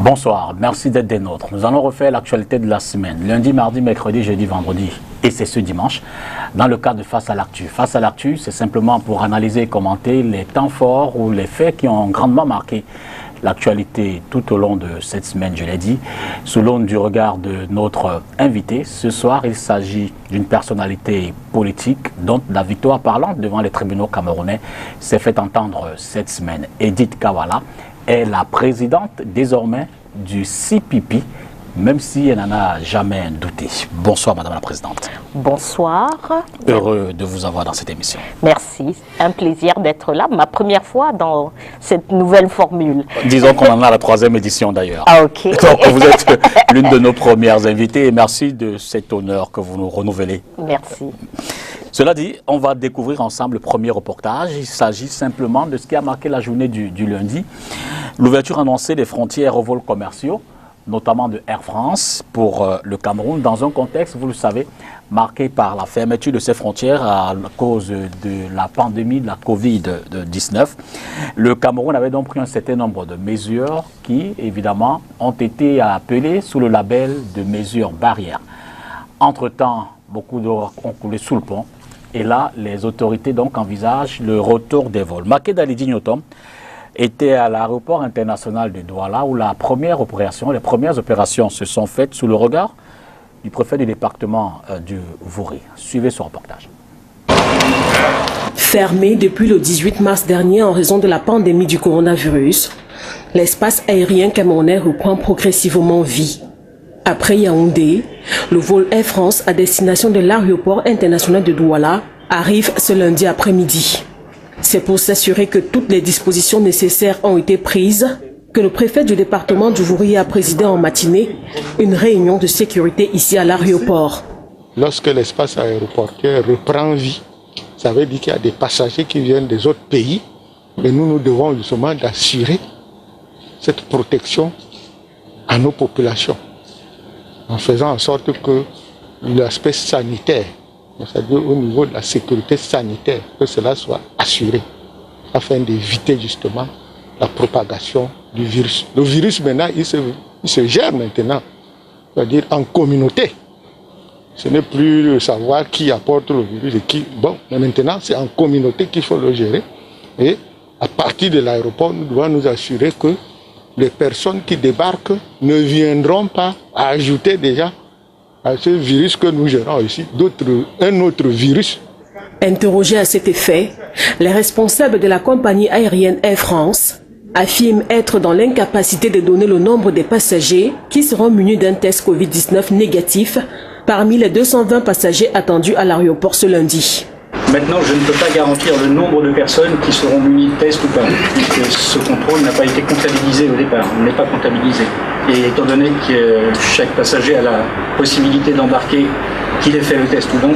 Bonsoir, merci d'être des nôtres. Nous allons refaire l'actualité de la semaine, lundi, mardi, mercredi, jeudi, vendredi et c'est ce dimanche, dans le cadre de Face à l'actu. Face à l'actu, c'est simplement pour analyser et commenter les temps forts ou les faits qui ont grandement marqué l'actualité tout au long de cette semaine, je l'ai dit, sous l'aune du regard de notre invité. Ce soir, il s'agit d'une personnalité politique dont la victoire parlante devant les tribunaux camerounais s'est fait entendre cette semaine. Edith Kawala est la présidente désormais du CPP, même si elle n'en a jamais douté. Bonsoir Madame la Présidente. Bonsoir. Heureux de vous avoir dans cette émission. Merci, un plaisir d'être là, ma première fois dans cette nouvelle formule. Disons qu'on en a la 3e édition d'ailleurs. Ah ok. Donc vous êtes l'une de nos premières invitées et merci de cet honneur que vous nous renouvelez. Merci. Cela dit, on va découvrir ensemble le premier reportage. Il s'agit simplement de ce qui a marqué la journée du lundi. L'ouverture annoncée des frontières aux vols commerciaux, notamment de Air France pour le Cameroun, dans un contexte, vous le savez, marqué par la fermeture de ces frontières à cause de la pandémie de la Covid-19. Le Cameroun avait donc pris un certain nombre de mesures qui, évidemment, ont été appelées sous le label de mesures barrières. Entre-temps, beaucoup d'eau ont coulé sous le pont. Et là, les autorités donc envisagent le retour des vols. Makeda Alidji Nyotom était à l'aéroport international de Douala où les premières opérations se sont faites sous le regard du préfet du département du Vouri. Suivez ce reportage. Fermé depuis le 18 mars dernier en raison de la pandémie du coronavirus, l'espace aérien camerounais reprend progressivement vie. Après Yaoundé, le vol Air France à destination de l'aéroport international de Douala arrive ce lundi après-midi. C'est pour s'assurer que toutes les dispositions nécessaires ont été prises que le préfet du département du Vouri a présidé en matinée une réunion de sécurité ici à l'aéroport. Lorsque l'espace aéroportuaire reprend vie, ça veut dire qu'il y a des passagers qui viennent des autres pays et nous devons justement assurer cette protection à nos populations, en faisant en sorte que l'aspect sanitaire, c'est-à-dire au niveau de la sécurité sanitaire, que cela soit assuré, afin d'éviter justement la propagation du virus. Le virus maintenant, il se gère maintenant, c'est-à-dire en communauté. Ce n'est plus de savoir qui apporte le virus et qui... Bon, mais maintenant, c'est en communauté qu'il faut le gérer. Et à partir de l'aéroport, nous devons nous assurer que les personnes qui débarquent ne viendront pas ajouter déjà à ce virus que nous gérons ici, un autre virus. Interrogés à cet effet, les responsables de la compagnie aérienne Air France affirment être dans l'incapacité de donner le nombre des passagers qui seront munis d'un test Covid-19 négatif parmi les 220 passagers attendus à l'aéroport ce lundi. Maintenant, je ne peux pas garantir le nombre de personnes qui seront munies de tests ou pas. Ce contrôle n'a pas été comptabilisé au départ, il n'est pas comptabilisé. Et étant donné que chaque passager a la possibilité d'embarquer, qu'il ait fait le test ou non,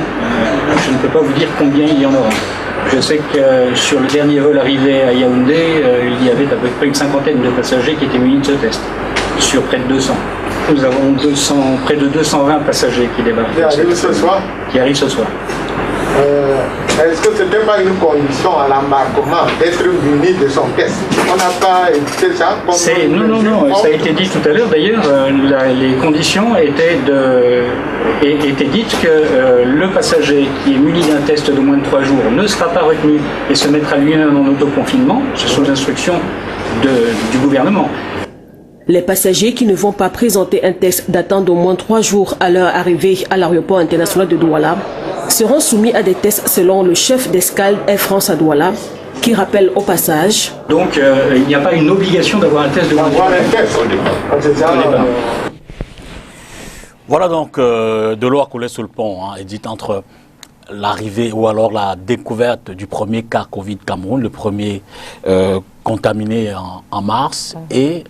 je ne peux pas vous dire combien il y en aura. Je sais que sur le dernier vol arrivé à Yaoundé, il y avait à peu près une cinquantaine de passagers qui étaient munis de ce test, sur près de 200. Nous avons près de 220 passagers qui débarquent. Qui arrivent ce soir. Est-ce que ce n'était pas une condition à l'embarquement d'être muni de son test? On n'a pas évité ça? Non, ça a été dit tout à l'heure. D'ailleurs, les conditions étaient dites que le passager qui est muni d'un test de moins de 3 jours ne sera pas retenu et se mettra lui-même en autoconfinement. Ce sont les instructions du gouvernement. Les passagers qui ne vont pas présenter un test datant d'au moins 3 jours à leur arrivée à l'aéroport international de Douala seront soumis à des tests selon le chef d'escale Air France à Douala, qui rappelle au passage. Donc il n'y a pas une obligation d'avoir un test de moins de 3 jours. Voilà donc de l'eau a coulé sous le pont, Edith, entre l'arrivée ou alors la découverte du premier cas Covid Cameroun, le premier contaminé en mars, et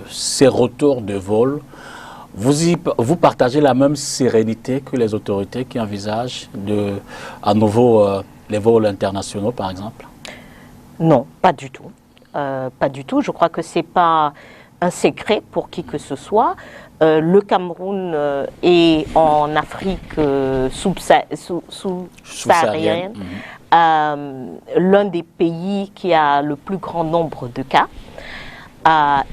ces retours de vol. Vous partagez la même sérénité que les autorités qui envisagent à nouveau les vols internationaux, par exemple? Non, pas du tout. Pas du tout. Je crois que ce n'est pas un secret pour qui que ce soit. Le Cameroun est en Afrique sous-saharienne, l'un des pays qui a le plus grand nombre de cas.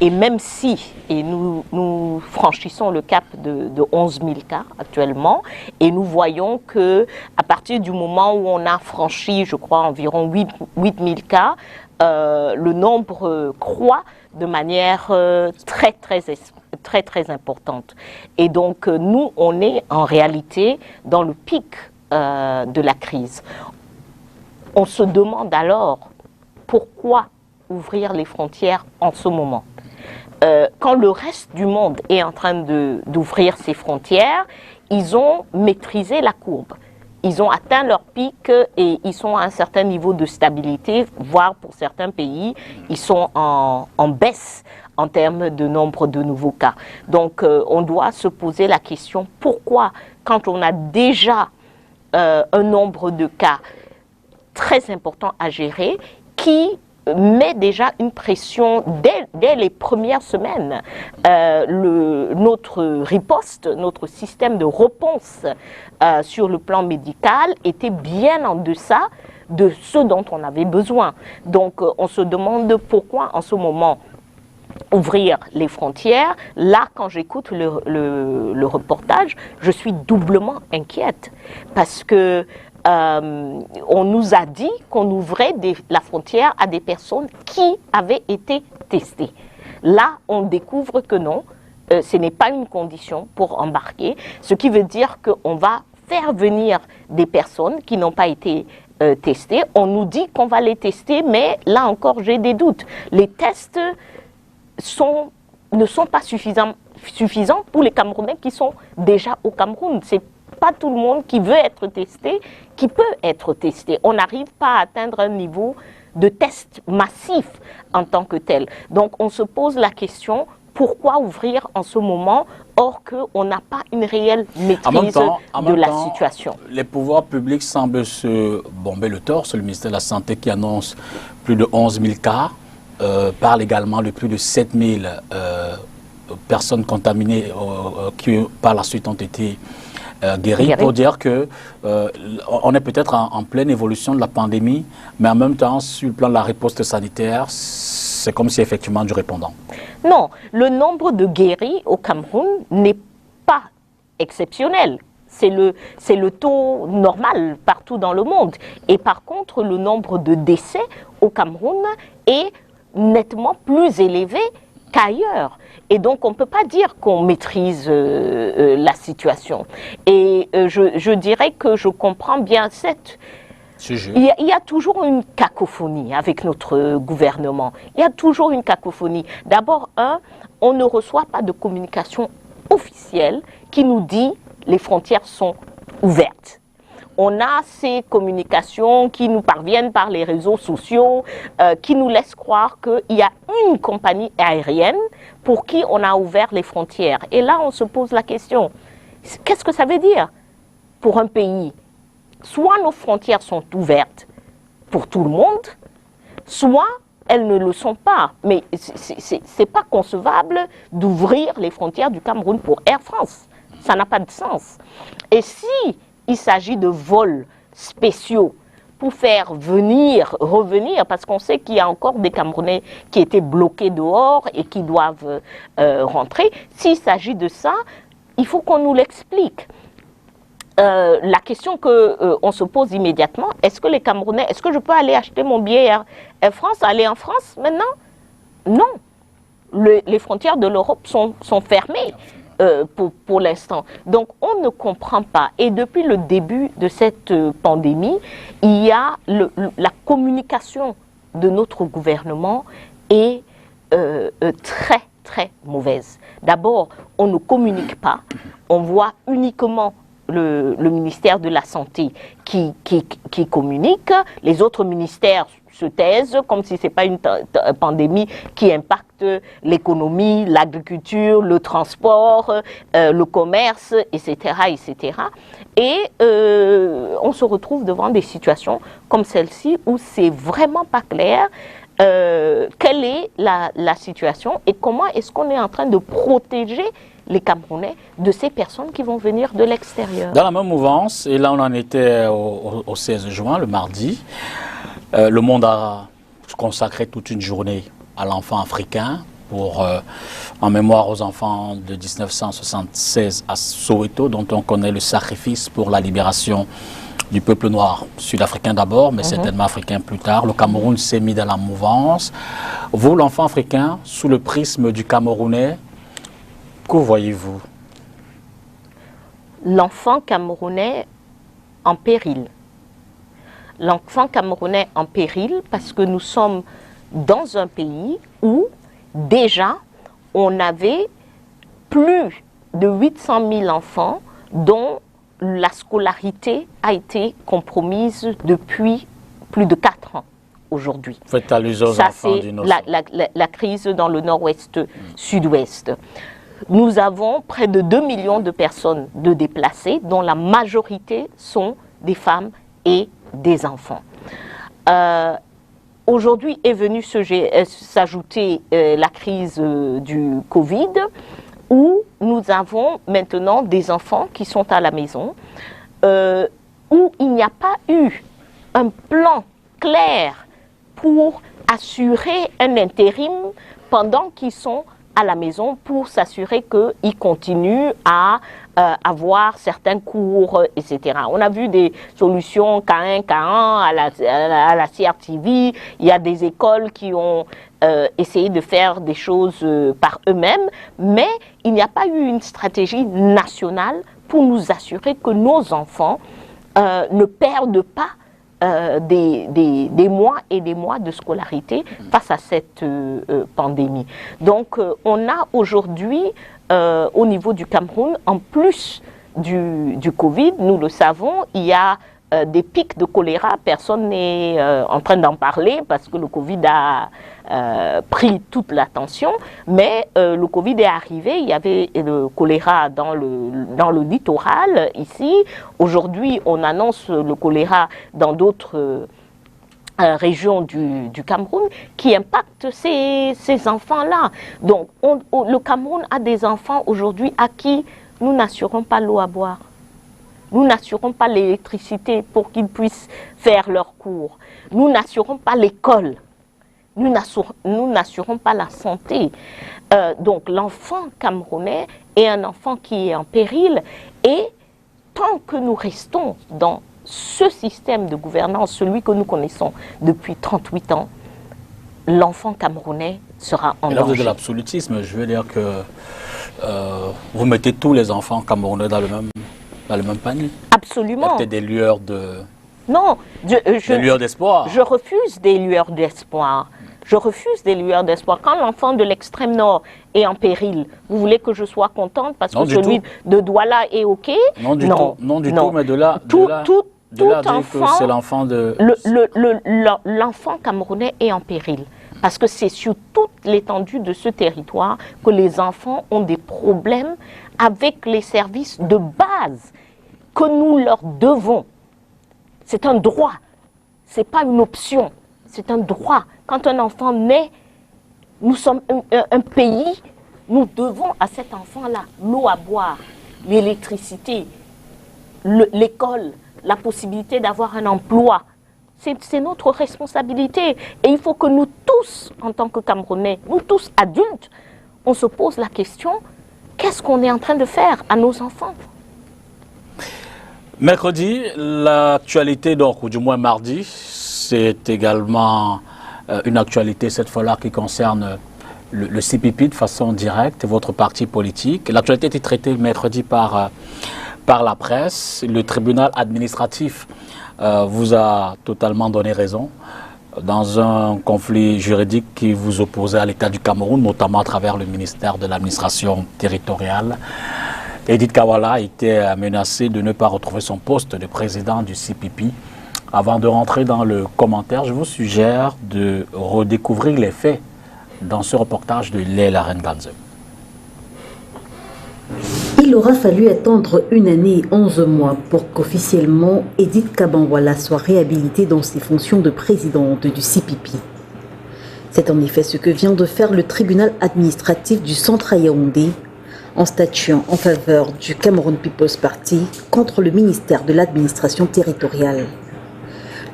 Et même si, et nous franchissons le cap de 11 000 cas actuellement, et nous voyons que à partir du moment où on a franchi, je crois, environ 8 000 cas, le nombre croît de manière très importante. Et donc, nous, on est en réalité dans le pic de la crise. On se demande alors pourquoi ouvrir les frontières en ce moment. Quand le reste du monde est en train d'ouvrir ses frontières, ils ont maîtrisé la courbe. Ils ont atteint leur pic et ils sont à un certain niveau de stabilité, voire pour certains pays, ils sont en baisse en termes de nombre de nouveaux cas. Donc, on doit se poser la question, pourquoi, quand on a déjà un nombre de cas très important à gérer, qui met déjà une pression dès les premières semaines. Notre riposte, notre système de réponse sur le plan médical était bien en deçà de ce dont on avait besoin. Donc on se demande pourquoi en ce moment ouvrir les frontières. Là, quand j'écoute le reportage, je suis doublement inquiète parce que on nous a dit qu'on ouvrait la frontière à des personnes qui avaient été testées. Là, on découvre que non, ce n'est pas une condition pour embarquer, ce qui veut dire qu'on va faire venir des personnes qui n'ont pas été testées. On nous dit qu'on va les tester, mais là encore, j'ai des doutes. Les tests ne sont pas suffisants pour les Camerounais qui sont déjà au Cameroun. C'est pas tout le monde qui veut être testé, qui peut être testé. On n'arrive pas à atteindre un niveau de test massif en tant que tel. Donc on se pose la question, pourquoi ouvrir en ce moment, or qu'on n'a pas une réelle maîtrise de la situation. Les pouvoirs publics semblent se bomber le torse. Le ministère de la Santé qui annonce plus de 11 000 cas, parle également de plus de 7 000 personnes contaminées qui par la suite ont été guéri, pour dire que on est peut-être en pleine évolution de la pandémie, mais en même temps, sur le plan de la riposte sanitaire, c'est comme si effectivement du répondant. Non, le nombre de guéris au Cameroun n'est pas exceptionnel. C'est le taux normal partout dans le monde. Et par contre, le nombre de décès au Cameroun est nettement plus élevé qu'ailleurs. Et donc, on ne peut pas dire qu'on maîtrise la situation. Et je dirais que je comprends bien il y a toujours une cacophonie avec notre gouvernement. Il y a toujours une cacophonie. D'abord, on ne reçoit pas de communication officielle qui nous dit les frontières sont ouvertes. On a ces communications qui nous parviennent par les réseaux sociaux, qui nous laissent croire qu'il y a une compagnie aérienne pour qui on a ouvert les frontières. Et là, on se pose la question, qu'est-ce que ça veut dire pour un pays? Soit nos frontières sont ouvertes pour tout le monde, soit elles ne le sont pas. Mais c'est pas concevable d'ouvrir les frontières du Cameroun pour Air France. Ça n'a pas de sens. Et si il s'agit de vols spéciaux pour faire revenir, parce qu'on sait qu'il y a encore des Camerounais qui étaient bloqués dehors et qui doivent rentrer. S'il s'agit de ça, il faut qu'on nous l'explique. La question qu'on se pose immédiatement, est-ce que les Camerounais, est-ce que je peux aller acheter mon billet Air France, aller en France maintenant? Non. Les frontières de l'Europe sont fermées. Pour l'instant. Donc, on ne comprend pas. Et depuis le début de cette pandémie, il y a la communication de notre gouvernement est très mauvaise. D'abord, on ne communique pas. On voit uniquement le ministère de la Santé qui communique. Les autres ministères se taisent comme si ce n'est pas une pandémie qui impacte l'économie, l'agriculture, le transport, le commerce, etc. etc. Et on se retrouve devant des situations comme celle-ci où c'est vraiment pas clair quelle est la situation et comment est-ce qu'on est en train de protéger les Camerounais de ces personnes qui vont venir de l'extérieur. Dans la même mouvance, et là on en était au 16 juin, le mardi, le monde a consacré toute une journée à l'enfant africain, en mémoire aux enfants de 1976 à Soweto, dont on connaît le sacrifice pour la libération du peuple noir, sud-africain d'abord, mais certainement africain plus tard. Le Cameroun s'est mis dans la mouvance. Vous, l'enfant africain, sous le prisme du Camerounais, que voyez-vous? L'enfant camerounais en péril. L'enfant camerounais en péril parce que nous sommes dans un pays où déjà on avait plus de 800 000 enfants dont la scolarité a été compromise depuis plus de 4 ans aujourd'hui. Faites allusion aux enfants du Nord. La crise dans le nord-ouest, sud-ouest. Nous avons près de 2 millions de personnes de déplacés, dont la majorité sont des femmes et des enfants. Aujourd'hui est venue s'ajouter la crise du Covid, où nous avons maintenant des enfants qui sont à la maison, où il n'y a pas eu un plan clair pour assurer un intérim pendant qu'ils sont à la maison, pour s'assurer qu'ils continuent à avoir certains cours, etc. On a vu des solutions K1, à la CRTV. Il y a des écoles qui ont essayé de faire des choses par eux-mêmes, mais il n'y a pas eu une stratégie nationale pour nous assurer que nos enfants ne perdent pas des mois et des mois de scolarité face à cette pandémie. Donc on a aujourd'hui au niveau du Cameroun, en plus du Covid, nous le savons, il y a des pics de choléra. Personne n'est en train d'en parler parce que le Covid a pris toute l'attention, mais le Covid est arrivé, il y avait le choléra dans le littoral ici. Aujourd'hui, on annonce le choléra dans d'autres régions du Cameroun qui impacte ces enfants-là. Donc, le Cameroun a des enfants aujourd'hui à qui nous n'assurons pas l'eau à boire. Nous n'assurons pas l'électricité pour qu'ils puissent faire leurs cours. Nous n'assurons pas l'école. Nous n'assurons pas la santé. Donc, l'enfant camerounais est un enfant qui est en péril. Et tant que nous restons dans ce système de gouvernance, celui que nous connaissons depuis 38 ans, l'enfant camerounais sera en danger. Là, vous êtes de l'absolutisme. Je veux dire que vous mettez tous les enfants camerounais dans le même panier. Absolument. Il y a peut-être des lueurs de... Non, des lueurs d'espoir. Je refuse des lueurs d'espoir. Je refuse des lueurs d'espoir. Quand l'enfant de l'extrême nord est en péril, vous voulez que je sois contente parce que celui de Douala est OK? Non du tout. Non du tout, mais de là, enfant, c'est l'enfant de... L'enfant camerounais est en péril. Parce que c'est sur toute l'étendue de ce territoire que les enfants ont des problèmes avec les services de base que nous leur devons. C'est un droit, ce n'est pas une option, c'est un droit. Quand un enfant naît, nous sommes un pays, nous devons à cet enfant-là l'eau à boire, l'électricité, l'école, la possibilité d'avoir un emploi. C'est notre responsabilité. Et il faut que nous tous, en tant que Camerounais, nous tous adultes, on se pose la question, qu'est-ce qu'on est en train de faire à nos enfants? Mercredi, l'actualité, donc, ou du moins mardi, c'est également une actualité, cette fois-là, qui concerne le CPP de façon directe, votre parti politique. L'actualité a été traitée mercredi par la presse. Le tribunal administratif vous a totalement donné raison dans un conflit juridique qui vous opposait à l'État du Cameroun, notamment à travers le ministère de l'administration territoriale. Edith Kawala était menacée de ne pas retrouver son poste de président du CPP. Avant de rentrer dans le commentaire, je vous suggère de redécouvrir les faits dans ce reportage de Leila Renganze. Il aura fallu attendre 1 année et 11 mois pour qu'officiellement Edith Kabangwala soit réhabilitée dans ses fonctions de présidente du CPP. C'est en effet ce que vient de faire le tribunal administratif du centre à Yaoundé en statuant en faveur du Cameroun People's Party contre le ministère de l'administration territoriale.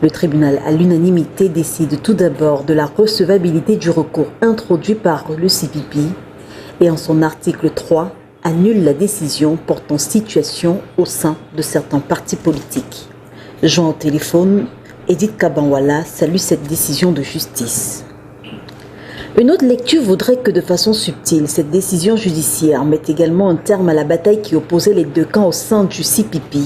Le tribunal, à l'unanimité, décide tout d'abord de la recevabilité du recours introduit par le CPP et en son article 3, annule la décision portant situation au sein de certains partis politiques. Joint au téléphone, Edith Kabanwala salue cette décision de justice. Une autre lecture voudrait que de façon subtile, cette décision judiciaire mette également un terme à la bataille qui opposait les deux camps au sein du CPP,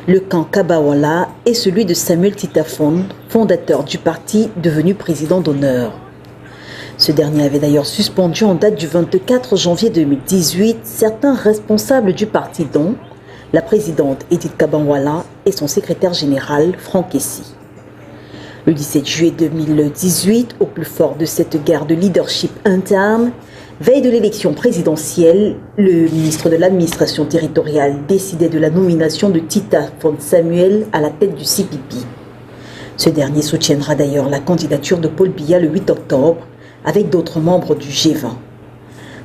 le camp Kabawala et celui de Samuel Titafon, fondateur du parti devenu président d'honneur. Ce dernier avait d'ailleurs suspendu en date du 24 janvier 2018 certains responsables du parti dont la présidente Edith Kabanwala et son secrétaire général Franck Essi. Le 17 juillet 2018, au plus fort de cette guerre de leadership interne, veille de l'élection présidentielle, le ministre de l'administration territoriale décidait de la nomination de Titafon Samuel à la tête du CPP. Ce dernier soutiendra d'ailleurs la candidature de Paul Biya le 8 octobre avec d'autres membres du G20.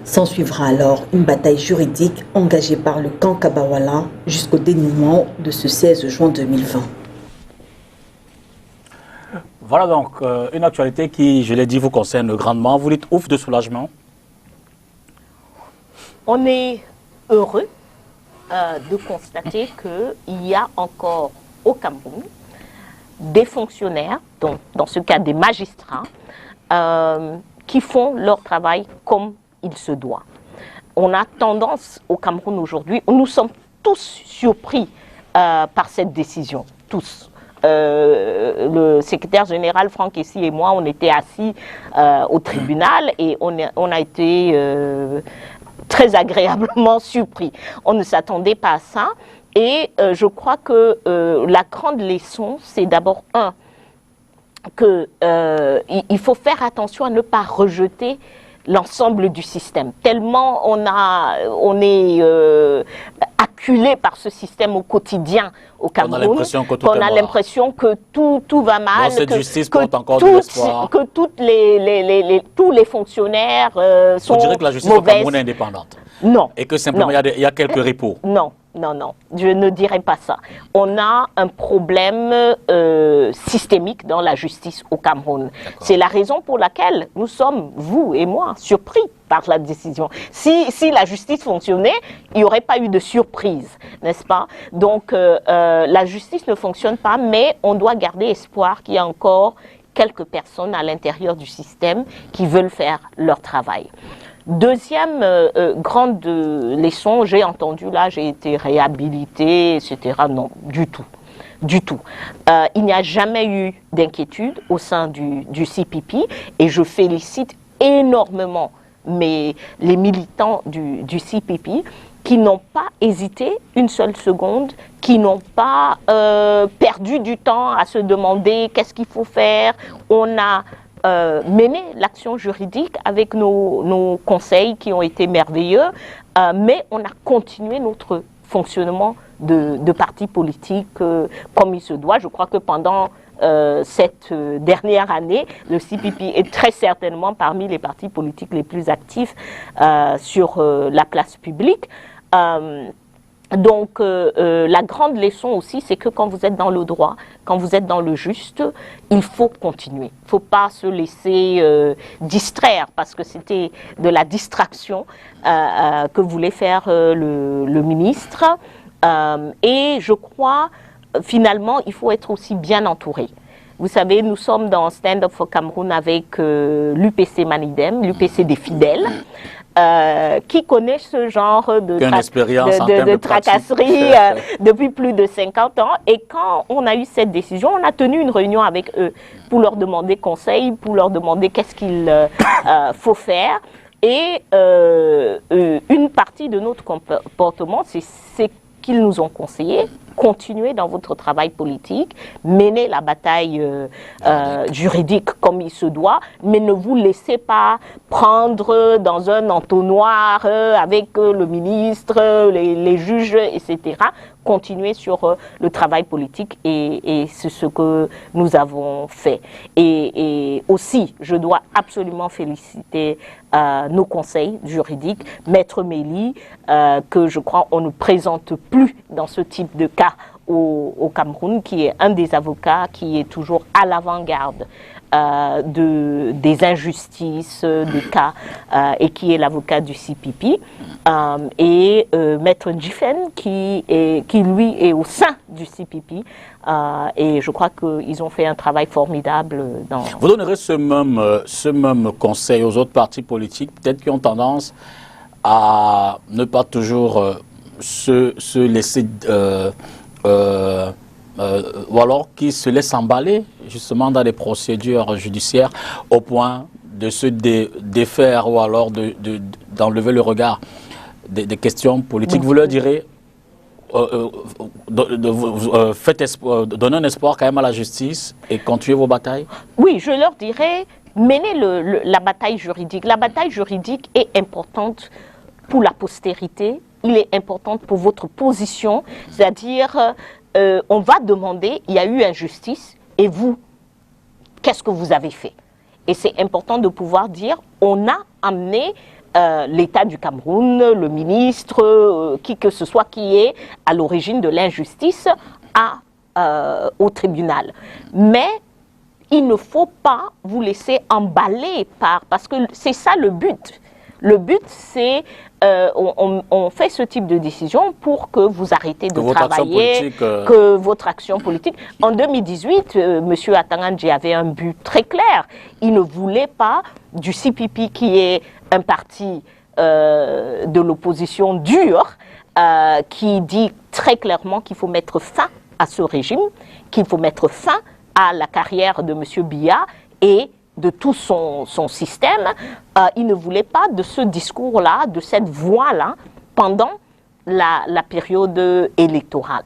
S'ensuivra alors une bataille juridique engagée par le camp Kabawala jusqu'au dénouement de ce 16 juin 2020. Voilà donc une actualité qui, je l'ai dit, vous concerne grandement. Vous dites ouf de soulagement. On est heureux de constater qu'il y a encore au Cameroun des fonctionnaires, donc dans ce cas des magistrats, qui font leur travail comme il se doit. On a tendance au Cameroun aujourd'hui, nous sommes tous surpris par cette décision, tous. Le secrétaire général Franck Essi et moi, on était assis au tribunal et on a été très agréablement surpris. On ne s'attendait pas à ça et je crois que la grande leçon, c'est d'abord qu'il faut faire attention à ne pas rejeter l'ensemble du système. Tellement on est acculé par ce système au quotidien au Cameroun, qu'on a l'impression que tout va mal, cette justice porte encore de l'espoir. Que tous les fonctionnaires sont mauvais. Vous direz que la justice au Cameroun est indépendante? Non. Et que simplement il y a quelques repos? Non. Non, je ne dirais pas ça. On a un problème systémique dans la justice au Cameroun. C'est la raison pour laquelle nous sommes, vous et moi, surpris par la décision. Si la justice fonctionnait, il n'y aurait pas eu de surprise, n'est-ce pas? Donc, la justice ne fonctionne pas, mais on doit garder espoir qu'il y a encore quelques personnes à l'intérieur du système qui veulent faire leur travail. Deuxième grande leçon, j'ai entendu là, j'ai été réhabilité, etc. Non, du tout. Du tout. Il n'y a jamais eu d'inquiétude au sein du CPP et je félicite énormément les militants du CPP qui n'ont pas hésité une seule seconde, qui n'ont pas perdu du temps à se demander qu'est-ce qu'il faut faire. On a mener l'action juridique avec nos conseils qui ont été merveilleux, mais on a continué notre fonctionnement de parti politique comme il se doit. Je crois que pendant cette dernière année, le CPP est très certainement parmi les partis politiques les plus actifs sur la place publique. Donc, la grande leçon aussi, c'est que quand vous êtes dans le droit, quand vous êtes dans le juste, il faut continuer. Il ne faut pas se laisser distraire, parce que c'était de la distraction que voulait faire le ministre. Et je crois, finalement, il faut être aussi bien entouré. Vous savez, nous sommes dans Stand Up for Cameroun avec l'UPC Manidem, l'UPC des fidèles. Qui connaît ce genre de tracasserie depuis plus de 50 ans. Et quand on a eu cette décision, on a tenu une réunion avec eux pour leur demander conseil, pour leur demander qu'est-ce qu'il faut faire. Et une partie de notre comportement, c'est qu'ils nous ont conseillé: continuez dans votre travail politique, menez la bataille juridique comme il se doit, mais ne vous laissez pas prendre dans un entonnoir avec le ministre, les juges, etc. Continuez sur le travail politique et c'est ce que nous avons fait. Et aussi, je dois absolument féliciter nos conseils juridiques, Maître Mélie, que je crois on ne présente plus dans ce type de cas. avocats au Cameroun, qui est un des avocats qui est toujours à l'avant-garde des injustices, des cas, et qui est l'avocat du CPP, et Maître Jifen, qui lui est au sein du CPP, et je crois qu'ils ont fait un travail formidable. Vous donnerez ce même conseil aux autres partis politiques, peut-être qui ont tendance à ne pas toujours se laisser... ou alors qui se laissent emballer justement dans les procédures judiciaires au point de se défaire ou alors d'enlever le regard des questions politiques. Vous leur direz, donnez un espoir quand même à la justice et continuez vos batailles? Oui, je leur dirais, menez la bataille juridique. La bataille juridique est importante pour la postérité, il est important pour votre position, c'est-à-dire on va demander, il y a eu injustice, et vous, qu'est-ce que vous avez fait? Et c'est important de pouvoir dire, on a amené l'État du Cameroun, le ministre, qui que ce soit qui est à l'origine de l'injustice au tribunal. Mais il ne faut pas vous laisser emballer parce que c'est ça le but. Le but, c'est on fait ce type de décision pour que vous arrêtez de travailler, que votre action politique... En 2018, M. Atangandji avait un but très clair. Il ne voulait pas du CPP, qui est un parti de l'opposition dure, qui dit très clairement qu'il faut mettre fin à ce régime, qu'il faut mettre fin à la carrière de M. Biya et de tout son système. Il ne voulait pas de ce discours-là, de cette voix-là, pendant la période électorale.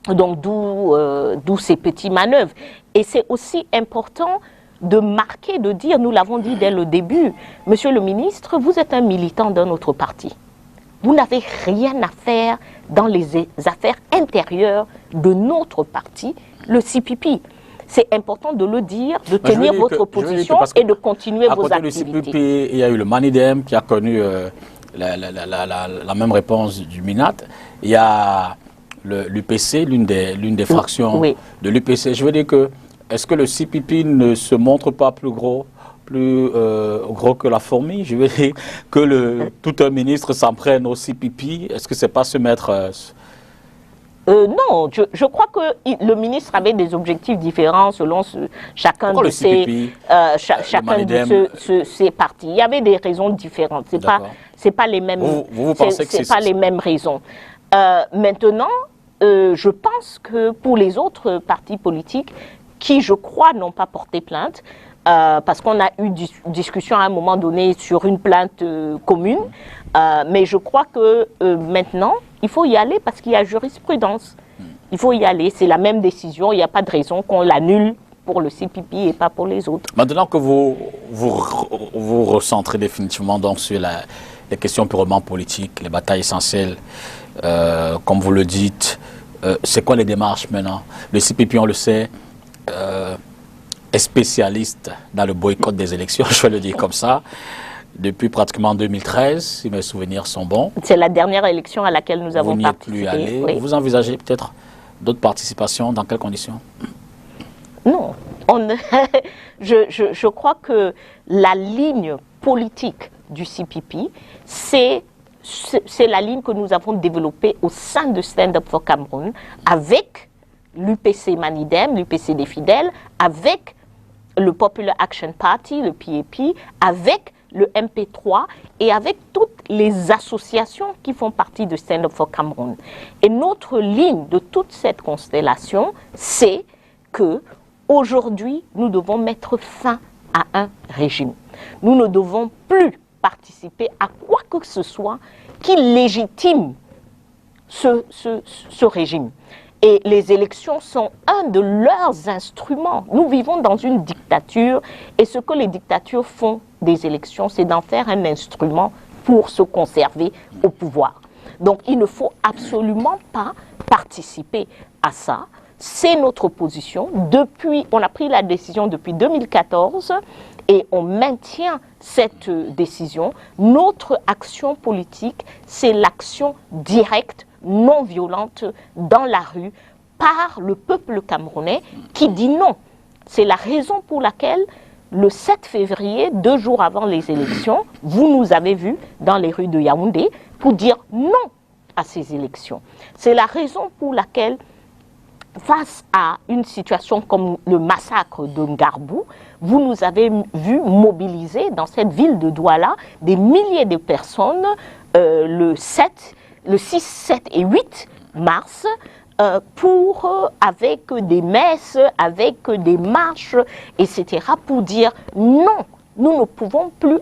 Donc d'où ces petites manœuvres. Et c'est aussi important de marquer, de dire, nous l'avons dit dès le début, Monsieur le ministre, vous êtes un militant d'un autre parti. Vous n'avez rien à faire dans les affaires intérieures de notre parti, le CPP. C'est important de le dire, de tenir votre position et de continuer vos activités. À côté du CPP, il y a eu le Manidem qui a connu la même réponse du MINAT. Il y a l'UPC, l'une des fractions de l'UPC. Je veux dire que, est-ce que le CPP ne se montre pas plus gros que la fourmi? Je veux dire que tout un ministre s'en prenne au CPP. Est-ce que c'est pas se mettre... Non, je crois que le ministre avait des objectifs différents selon chacun de ses partis. Il y avait des raisons différentes. C'est pas les mêmes. Vous pensez que c'est pas les mêmes raisons. Maintenant, je pense que pour les autres partis politiques qui, je crois, n'ont pas porté plainte, parce qu'on a eu discussion à un moment donné sur une plainte commune, mais je crois que maintenant, il faut y aller parce qu'il y a jurisprudence. Il faut y aller, c'est la même décision, il n'y a pas de raison qu'on l'annule pour le CPP et pas pour les autres. Maintenant que vous recentrez définitivement donc sur les questions purement politiques, les batailles essentielles, comme vous le dites, c'est quoi les démarches maintenant? Le CPP, on le sait, est spécialiste dans le boycott des élections, je vais le dire comme ça, depuis pratiquement 2013, si mes souvenirs sont bons. C'est la dernière élection à laquelle nous avons participé. Vous n'y êtes plus allé. Oui. Vous envisagez peut-être d'autres participations, dans quelles conditions? Non. Je crois que la ligne politique du CPP, c'est la ligne que nous avons développée au sein de Stand Up for Cameroun, avec l'UPC Manidem, l'UPC des fidèles, avec le Popular Action Party, le PAP, avec le MP3 et avec toutes les associations qui font partie de Stand Up for Cameroun. Et notre ligne de toute cette constellation, c'est que aujourd'hui, nous devons mettre fin à un régime. Nous ne devons plus participer à quoi que ce soit qui légitime ce régime. Et les élections sont un de leurs instruments. Nous vivons dans une dictature et ce que les dictatures font des élections, c'est d'en faire un instrument pour se conserver au pouvoir. Donc il ne faut absolument pas participer à ça. C'est notre position. On a pris la décision depuis 2014 et on maintient cette décision. Notre action politique, c'est l'action directe, non violente, dans la rue, par le peuple camerounais qui dit non. C'est la raison pour laquelle, le 7 février, 2 jours avant les élections, vous nous avez vus dans les rues de Yaoundé pour dire non à ces élections. C'est la raison pour laquelle, face à une situation comme le massacre de Ngarbou, vous nous avez vus mobiliser dans cette ville de Douala des milliers de personnes le 6, 7 et 8 mars avec des messes, avec des marches, etc., pour dire non, nous ne pouvons plus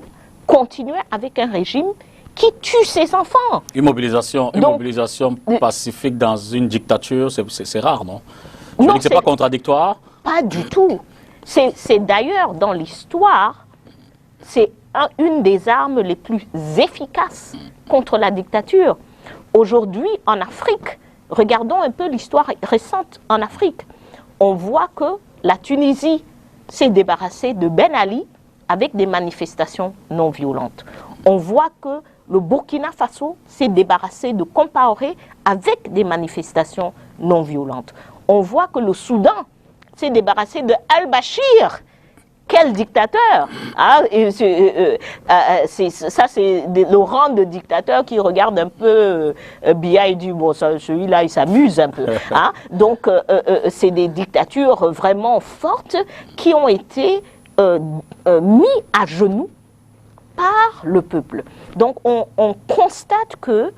continuer avec un régime qui tue ses enfants. Une mobilisation pacifique dans une dictature, c'est rare, non? Je dis que ce n'est pas contradictoire? Pas du tout. C'est d'ailleurs dans l'histoire, c'est une des armes les plus efficaces contre la dictature. Aujourd'hui, en Afrique, regardons un peu l'histoire récente en Afrique. On voit que la Tunisie s'est débarrassée de Ben Ali avec des manifestations non violentes. On voit que le Burkina Faso s'est débarrassé de Compaoré avec des manifestations non violentes. On voit que le Soudan s'est débarrassé de Al-Bashir. Quel dictateur, hein? Ça, c'est le rang de dictateur qui regarde un peu Biya et dit, bon, celui-là, il s'amuse un peu. Hein? Donc, c'est des dictatures vraiment fortes qui ont été mis à genoux par le peuple. Donc, on constate que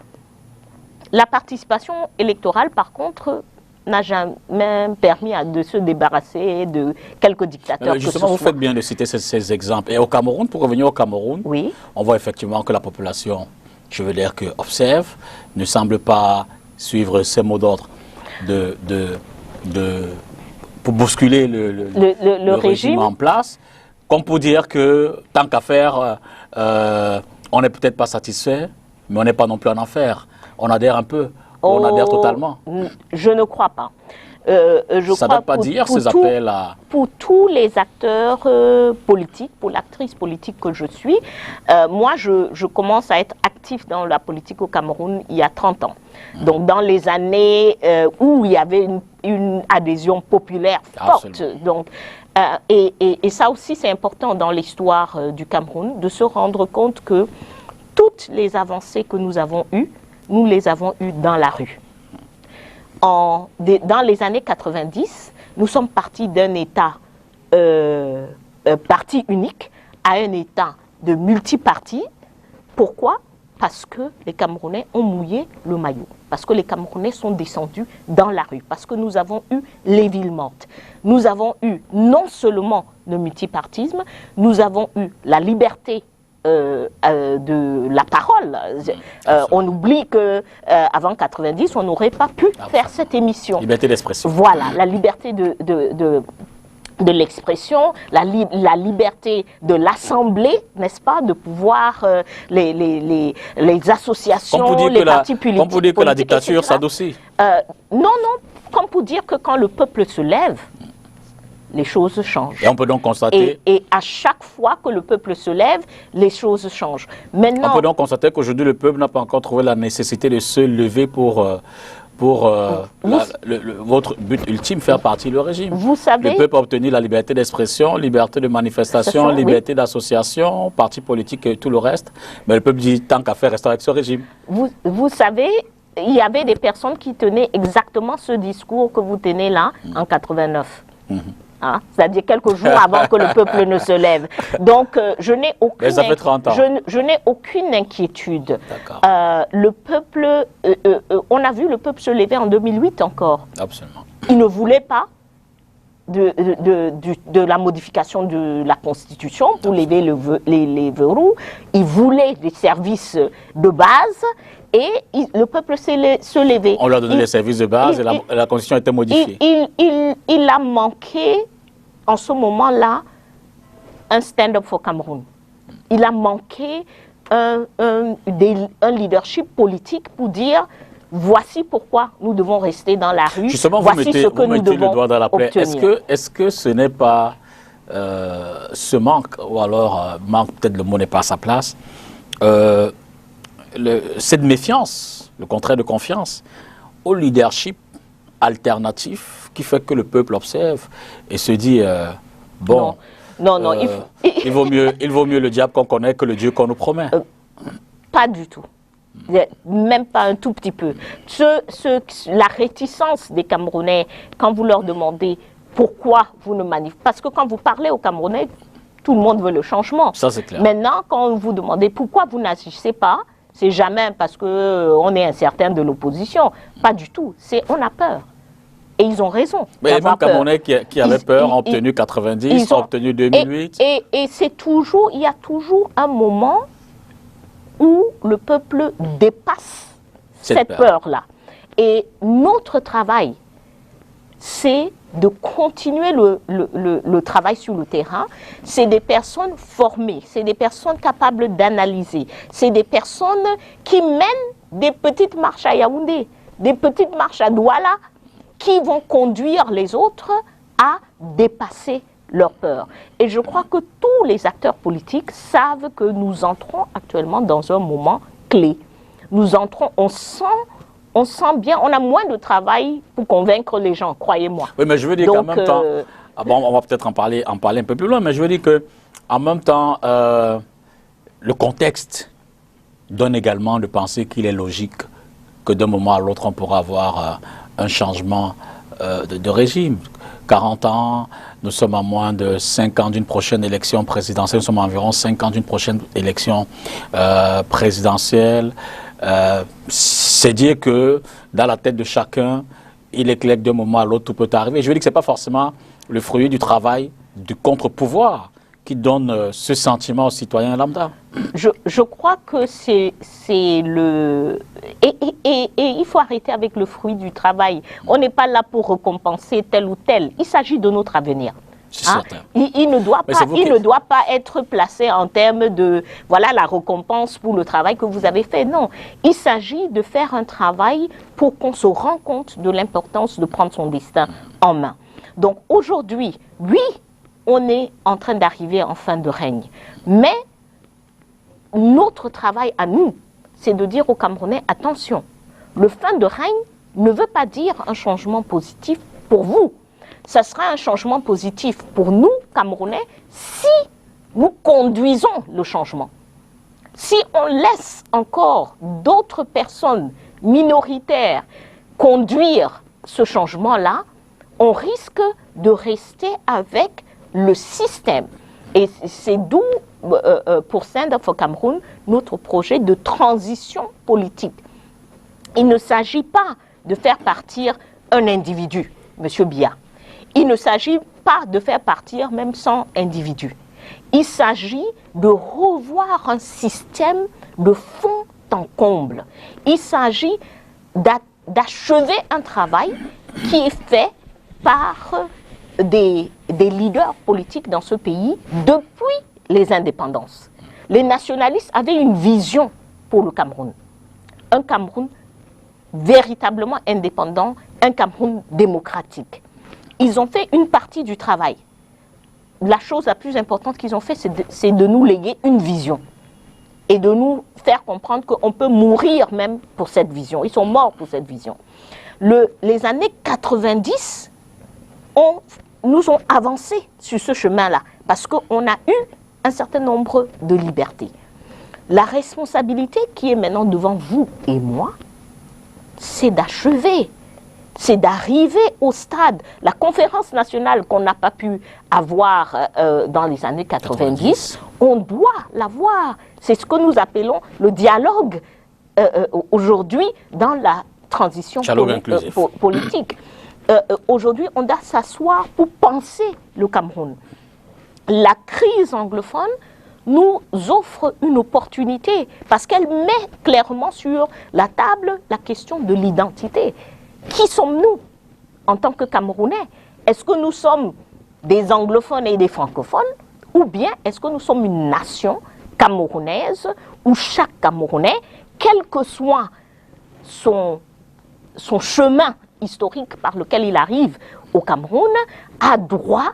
la participation électorale, par contre, n'a jamais permis de se débarrasser de quelques dictateurs. Justement, vous faites bien de citer ces exemples. Et au Cameroun, pour revenir au Cameroun, oui, on voit effectivement que la population, je veux dire, observe, ne semble pas suivre ces mots d'ordre pour bousculer le régime en place, comme pour dire que tant qu'à faire, on n'est peut-être pas satisfait, mais on n'est pas non plus en enfer. On adhère un peu. On adhère totalement. Je ne crois pas. Ça ne doit pas dire ces appels à... Pour tous les acteurs politiques, pour l'actrice politique que je suis, moi, je commence à être actif dans la politique au Cameroun il y a 30 ans. Donc, dans les années où il y avait une adhésion populaire forte. Absolument. Donc, et ça aussi, c'est important dans l'histoire du Cameroun, de se rendre compte que toutes les avancées que nous avons eues, nous les avons eues dans la rue. Dans les années 90, nous sommes partis d'un État parti unique à un État de multipartis. Pourquoi? Parce que les Camerounais ont mouillé le maillot. Parce que les Camerounais sont descendus dans la rue. Parce que nous avons eu les villes mortes. Nous avons eu non seulement le multipartisme, nous avons eu la liberté de la parole. On oublie qu'avant 90, on n'aurait pas pu faire cette émission. Liberté d'expression. Voilà, la liberté de l'expression, la liberté de l'Assemblée, n'est-ce pas, de pouvoir, les associations, les partis politiques. Comme pour dire que la dictature s'adoucit. Non, comme pour dire que quand le peuple se lève, les choses changent. Et on peut donc constater... Et à chaque fois que le peuple se lève, les choses changent. Maintenant, on peut donc constater qu'aujourd'hui, le peuple n'a pas encore trouvé la nécessité de se lever pour votre but ultime, faire partie du régime. Vous savez... Le peuple a obtenu la liberté d'expression, liberté de manifestation, liberté d'association, parti politique et tout le reste. Mais le peuple dit, tant qu'à faire, rester avec ce régime. Vous savez, il y avait des personnes qui tenaient exactement ce discours que vous tenez là, en 89. Hein? C'est-à-dire quelques jours avant que le peuple ne se lève. Donc, je n'ai aucune, je n'ai aucune inquiétude. Le peuple, on a vu le peuple se lever en 2008 encore. Absolument. Il ne voulait pas de la modification de la Constitution pour lever les verrous. Il voulait des services de base. Et le peuple s'est levé. On lui a donné les services de base et la Constitution a été modifiée. Il a manqué, en ce moment-là, un stand-up for Cameroun. Il a manqué un leadership politique pour dire, voici pourquoi nous devons rester dans la rue. Justement, voici ce que nous devons le doigt dans la plaie. Est-ce que ce n'est pas ce manque, ou alors manque, peut-être le mot n'est pas à sa place, cette méfiance, le contraire de confiance, au leadership alternatif qui fait que le peuple observe et se dit bon, non, il vaut mieux le diable qu'on connaît que le Dieu qu'on nous promet. Pas du tout. Même pas un tout petit peu. La réticence des Camerounais, quand vous leur demandez pourquoi vous ne manifestez pas, parce que quand vous parlez aux Camerounais, tout le monde veut le changement. Ça, c'est clair. Maintenant, quand vous demandez pourquoi vous n'agissez pas, c'est jamais parce qu'on est incertain de l'opposition. Pas du tout. On a peur. Et ils ont raison. Mais les mêmes Camerounais qui avaient peur ont obtenu 90, ont obtenu 2008. Et il y a toujours un moment où le peuple dépasse cette peur-là. Et notre travail, c'est de continuer le travail sur le terrain. C'est des personnes formées, c'est des personnes capables d'analyser, c'est des personnes qui mènent des petites marches à Yaoundé, des petites marches à Douala, qui vont conduire les autres à dépasser leur peur. Et je crois que tous les acteurs politiques savent que nous entrons actuellement dans un moment clé. Nous entrons, on sent bien, on a moins de travail pour convaincre les gens, croyez-moi. Oui, mais je veux dire qu'en même temps, on va peut-être en parler un peu plus loin, mais je veux dire qu'en même temps, le contexte donne également de penser qu'il est logique que d'un moment à l'autre, on pourra avoir un changement de régime. 40 ans, nous sommes à moins de 5 ans d'une prochaine élection présidentielle, nous sommes à environ 5 ans d'une prochaine élection présidentielle. C'est dire que dans la tête de chacun, il est clair que d'un moment à l'autre, tout peut arriver. Je veux dire que ce n'est pas forcément le fruit du travail du contre-pouvoir qui donne ce sentiment aux citoyens lambda. Je crois que c'est le... Et il faut arrêter avec le fruit du travail. On n'est pas là pour récompenser tel ou tel. Il s'agit de notre avenir. Hein? Il ne doit pas être placé en termes de voilà la récompense pour le travail que vous avez fait. Non, il s'agit de faire un travail pour qu'on se rende compte de l'importance de prendre son destin en main. Donc aujourd'hui, oui, on est en train d'arriver en fin de règne. Mais notre travail à nous, c'est de dire aux Camerounais, attention, le fin de règne ne veut pas dire un changement positif pour vous. Ça sera un changement positif pour nous, Camerounais, si nous conduisons le changement. Si on laisse encore d'autres personnes minoritaires conduire ce changement-là, on risque de rester avec le système. Et c'est d'où, pour Stand Up for Cameroun, notre projet de transition politique. Il ne s'agit pas de faire partir un individu, M. Biya. Il ne s'agit pas de faire partir même 100 individus. Il s'agit de revoir un système de fond en comble. Il s'agit d'achever un travail qui est fait par des leaders politiques dans ce pays depuis les indépendances. Les nationalistes avaient une vision pour le Cameroun. Un Cameroun véritablement indépendant, un Cameroun démocratique. Ils ont fait une partie du travail. La chose la plus importante qu'ils ont fait, c'est de nous léguer une vision et de nous faire comprendre qu'on peut mourir même pour cette vision. Ils sont morts pour cette vision. Les années 90 nous ont avancé sur ce chemin-là parce qu'on a eu un certain nombre de libertés. La responsabilité qui est maintenant devant vous et moi, c'est d'achever. C'est d'arriver au stade. La conférence nationale qu'on n'a pas pu avoir dans les années 90, on doit l'avoir. C'est ce que nous appelons le dialogue aujourd'hui dans la transition politique. Aujourd'hui, on doit s'asseoir pour penser le Cameroun. La crise anglophone nous offre une opportunité parce qu'elle met clairement sur la table la question de l'identité. Qui sommes-nous en tant que Camerounais? Est-ce que nous sommes des anglophones et des francophones? Ou bien est-ce que nous sommes une nation camerounaise où chaque Camerounais, quel que soit son chemin historique par lequel il arrive au Cameroun, a droit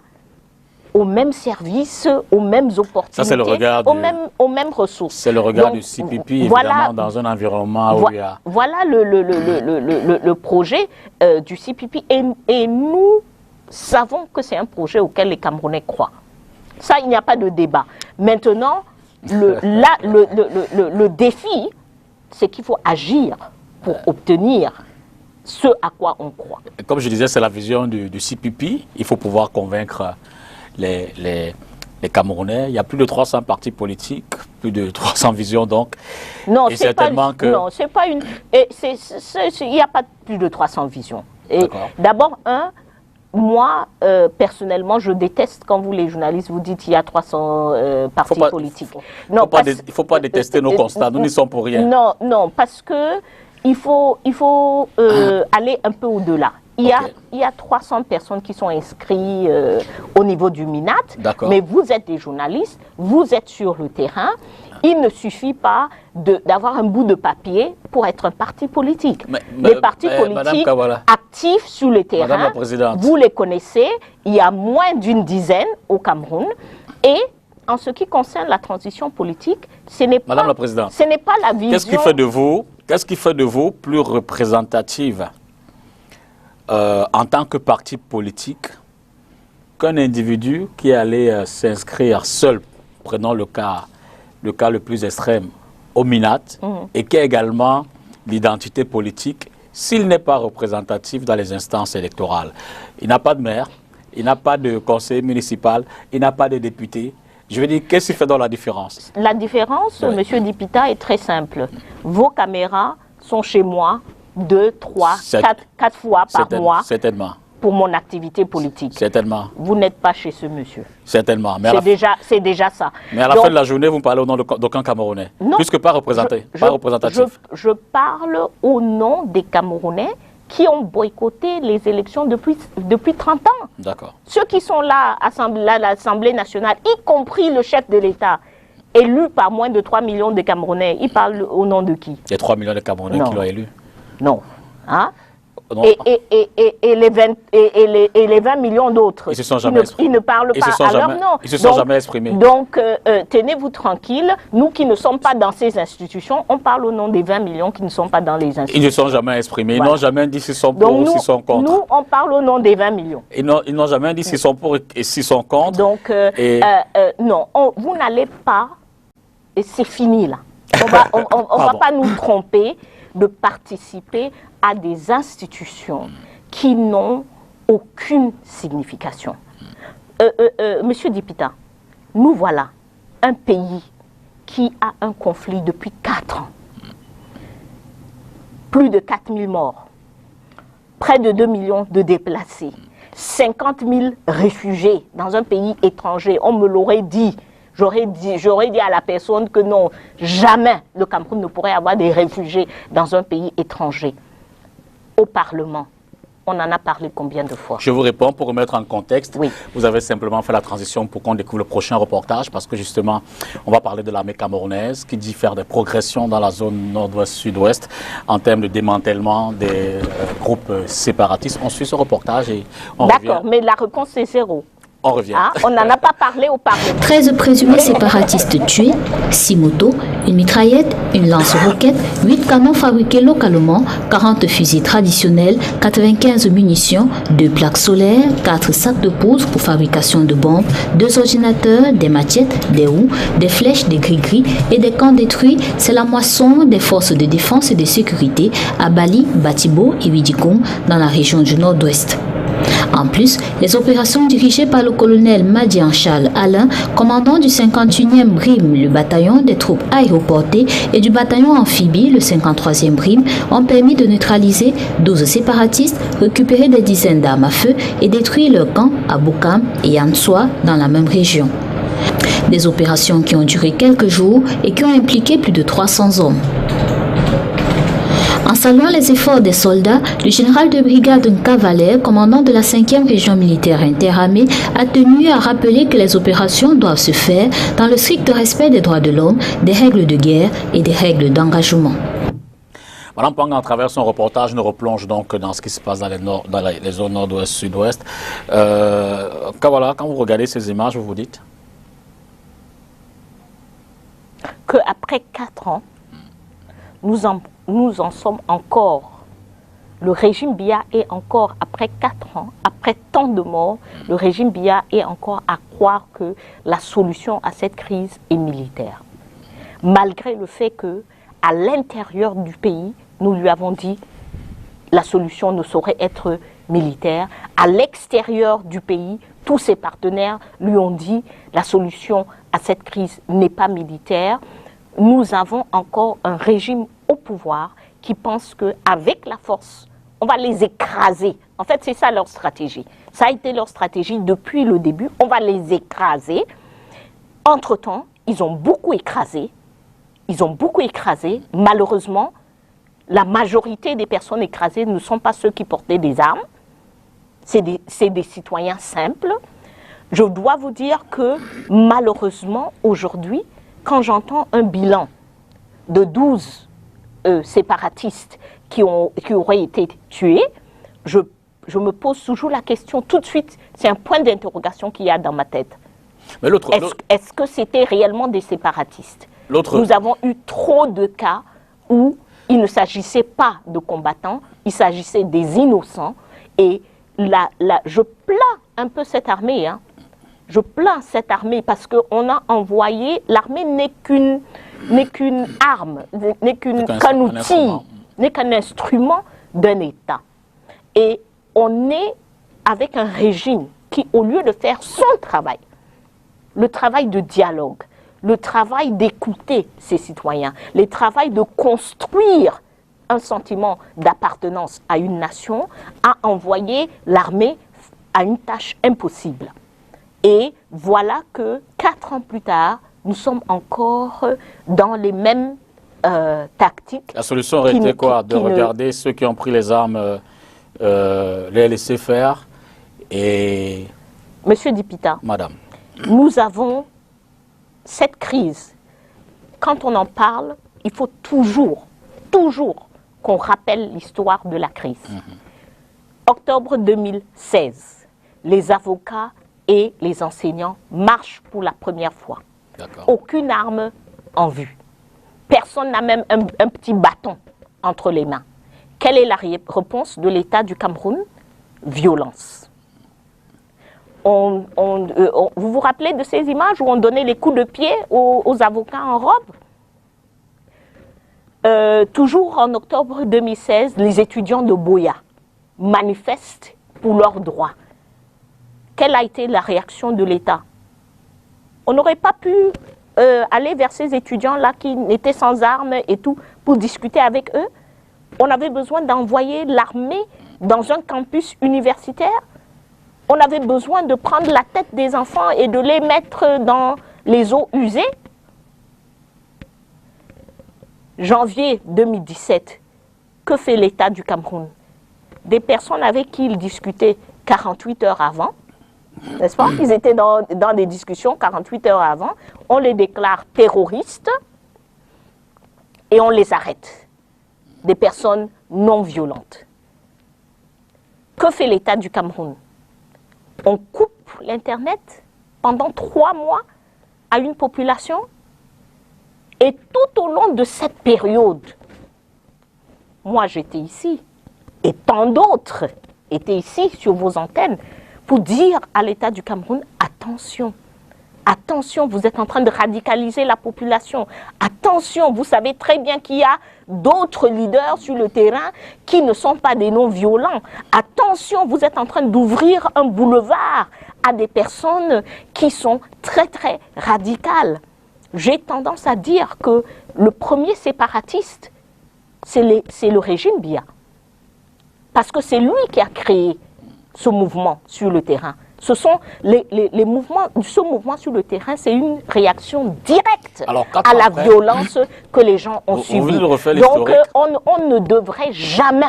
aux mêmes services, aux mêmes opportunités, Ça, c'est le regard aux mêmes ressources. C'est le regard Donc, du CPP, voilà, évidemment, dans un environnement où il y a... Voilà le projet du CPP. Et nous savons que c'est un projet auquel les Camerounais croient. Ça, il n'y a pas de débat. Maintenant, le défi, c'est qu'il faut agir pour obtenir ce à quoi on croit. Comme je disais, c'est la vision du CPP. Il faut pouvoir convaincre les Camerounais. Il y a plus de 300 partis politiques, plus de 300 visions donc. Non, et c'est pas une... Il n'y a pas plus de 300 visions. D'abord, moi, personnellement, je déteste quand vous, les journalistes, vous dites qu'il y a 300 partis politiques. Il ne faut pas détester nos constats, nous n'y sommes pour rien. Non, parce que il faut aller un peu au-delà. Il y a 300 personnes qui sont inscrites au niveau du MINAT, mais vous êtes des journalistes, vous êtes sur le terrain. Il ne suffit pas d'avoir un bout de papier pour être un parti politique. Les partis politiques actifs sur le terrain, vous les connaissez, il y a moins d'une dizaine au Cameroun. Et en ce qui concerne la transition politique, ce n'est pas la vision... Qu'est-ce qui fait de vous plus représentative en tant que parti politique qu'un individu qui allait s'inscrire seul, prenons le cas le plus extrême, au MINAT, et qui a également l'identité politique, s'il n'est pas représentatif dans les instances électorales? Il n'a pas de maire, il n'a pas de conseiller municipal, il n'a pas de député. Je veux dire, qu'est-ce qui fait dans la différence? La différence, Monsieur Dipita, est très simple. Vos caméras sont chez moi 2, 3, 4 fois par mois. Certainement. Pour mon activité politique. Certainement. Vous n'êtes pas chez ce monsieur. Certainement. C'est déjà ça. Mais à la fin de la journée, vous parlez au nom d'aucun Camerounais. Non. Puisque pas représentatif. Je parle au nom des Camerounais qui ont boycotté les élections depuis 30 ans. D'accord. Ceux qui sont là à l'Assemblée nationale, y compris le chef de l'État, élu par moins de 3 millions de Camerounais, il parle au nom de qui? Les 3 millions de Camerounais qui l'ont élu. Non. Hein? Et les 20 millions d'autres, ils ne parlent pas à leur nom. Ils ne se sont jamais exprimés. Donc, tenez-vous tranquille. Nous qui ne sommes pas dans ces institutions, on parle au nom des 20 millions qui ne sont pas dans les institutions. Ils ne se sont jamais exprimés. Ils n'ont jamais dit s'ils sont pour ou s'ils sont contre. Nous, on parle au nom des 20 millions. Ils n'ont jamais dit s'ils sont pour et s'ils sont contre. Donc, non, vous n'allez pas... C'est fini, là. On ne va pas nous tromper de participer à des institutions qui n'ont aucune signification. Monsieur Dipita, nous voilà un pays qui a un conflit depuis 4 ans. Plus de 4000 morts, près de 2 millions de déplacés, 50 000 réfugiés dans un pays étranger. On me l'aurait dit. J'aurais dit à la personne que non, jamais le Cameroun ne pourrait avoir des réfugiés dans un pays étranger. Au Parlement, on en a parlé combien de fois? Je vous réponds pour remettre en contexte. Oui. Vous avez simplement fait la transition pour qu'on découvre le prochain reportage parce que justement, on va parler de l'armée camerounaise qui dit faire des progressions dans la zone nord-ouest-sud-ouest en termes de démantèlement des groupes séparatistes. On suit ce reportage et on revient. D'accord, mais la réponse c'est 0. On revient. On n'en a pas parlé au Parlement. 13 présumés séparatistes tués, 6 motos, une mitraillette, une lance-roquette, 8 canons fabriqués localement, 40 fusils traditionnels, 95 munitions, 2 plaques solaires, 4 sacs de poudre pour fabrication de bombes, 2 ordinateurs, des machettes, des roues, des flèches, des gris-gris et des camps détruits. C'est la moisson des forces de défense et de sécurité à Bali, Batibo et Widigoum dans la région du Nord-Ouest. En plus, les opérations dirigées par le colonel Madian Charles Alain, commandant du 51e BRIM, le bataillon des troupes aéroportées, et du bataillon amphibie, le 53e BRIM, ont permis de neutraliser 12 séparatistes, récupérer des dizaines d'armes à feu et détruire leurs camps à Boukam et Ansoa dans la même région. Des opérations qui ont duré quelques jours et qui ont impliqué plus de 300 hommes. En saluant les efforts des soldats, le général de brigade Nkavaler, commandant de la 5e région militaire interarmée, a tenu à rappeler que les opérations doivent se faire dans le strict respect des droits de l'homme, des règles de guerre et des règles d'engagement. Madame Pang, à travers son reportage, nous replonge donc dans ce qui se passe dans les zones nord-ouest, sud-ouest. Voilà, quand vous regardez ces images, vous vous dites qu'après 4 ans, nous en sommes encore. Le régime Biya est encore, après 4 ans, après tant de morts, le régime Biya est encore à croire que la solution à cette crise est militaire. Malgré le fait que, à l'intérieur du pays, nous lui avons dit la solution ne saurait être militaire. À l'extérieur du pays, tous ses partenaires lui ont dit la solution à cette crise n'est pas militaire. Nous avons encore un régime au pouvoir qui pense qu'avec la force, on va les écraser. En fait, c'est ça leur stratégie. Ça a été leur stratégie depuis le début. On va les écraser. Entre-temps, ils ont beaucoup écrasé. Malheureusement, la majorité des personnes écrasées ne sont pas ceux qui portaient des armes. C'est des citoyens simples. Je dois vous dire que malheureusement, aujourd'hui, quand j'entends un bilan de 12 séparatistes qui auraient été tués, je me pose toujours la question tout de suite, c'est un point d'interrogation qu'il y a dans ma tête. Est-ce que c'était réellement des séparatistes? Nous avons eu trop de cas où il ne s'agissait pas de combattants, il s'agissait des innocents. Et je plains un peu cette armée. Hein. Je plains cette armée parce qu'on a envoyé... L'armée n'est qu'une arme, n'est qu'un outil, n'est qu'un instrument d'un État. Et on est avec un régime qui, au lieu de faire son travail, le travail de dialogue, le travail d'écouter ses citoyens, le travail de construire un sentiment d'appartenance à une nation, a envoyé l'armée à une tâche impossible. Et voilà que 4 ans plus tard, nous sommes encore dans les mêmes tactiques. La solution aurait été quoi? De regarder ceux qui ont pris les armes, les laisser faire et... Monsieur Dipita, Madame, nous avons cette crise. Quand on en parle, il faut toujours qu'on rappelle l'histoire de la crise. Octobre 2016, les avocats et les enseignants marchent pour la première fois. Aucune arme en vue. Personne n'a même un petit bâton entre les mains. Quelle est la réponse de l'État du Cameroun? Violence. Vous vous rappelez de ces images où on donnait les coups de pied aux avocats en robe? Toujours en octobre 2016, les étudiants de Boya manifestent pour leurs droits. Quelle a été la réaction de l'État? On n'aurait pas pu aller vers ces étudiants-là qui étaient sans armes et tout pour discuter avec eux? On avait besoin d'envoyer l'armée dans un campus universitaire? On avait besoin de prendre la tête des enfants et de les mettre dans les eaux usées? Janvier 2017, que fait l'État du Cameroun? Des personnes avec qui il discutait 48 heures avant, n'est-ce pas? Ils étaient dans des discussions 48 heures avant, on les déclare terroristes et on les arrête. Des personnes non violentes. Que fait l'État du Cameroun? On coupe l'Internet pendant 3 mois à une population. Et tout au long de cette période, moi j'étais ici, et tant d'autres étaient ici sur vos antennes, pour dire à l'État du Cameroun, attention, attention, vous êtes en train de radicaliser la population. Attention, vous savez très bien qu'il y a d'autres leaders sur le terrain qui ne sont pas des non-violents. Attention, vous êtes en train d'ouvrir un boulevard à des personnes qui sont très très radicales. J'ai tendance à dire que le premier séparatiste, c'est le régime Biya. Parce que c'est lui qui a créé ce mouvement sur le terrain. Ce sont les mouvements, ce mouvement sur le terrain, c'est une réaction directe à la violence que les gens ont subie. Donc on ne devrait jamais,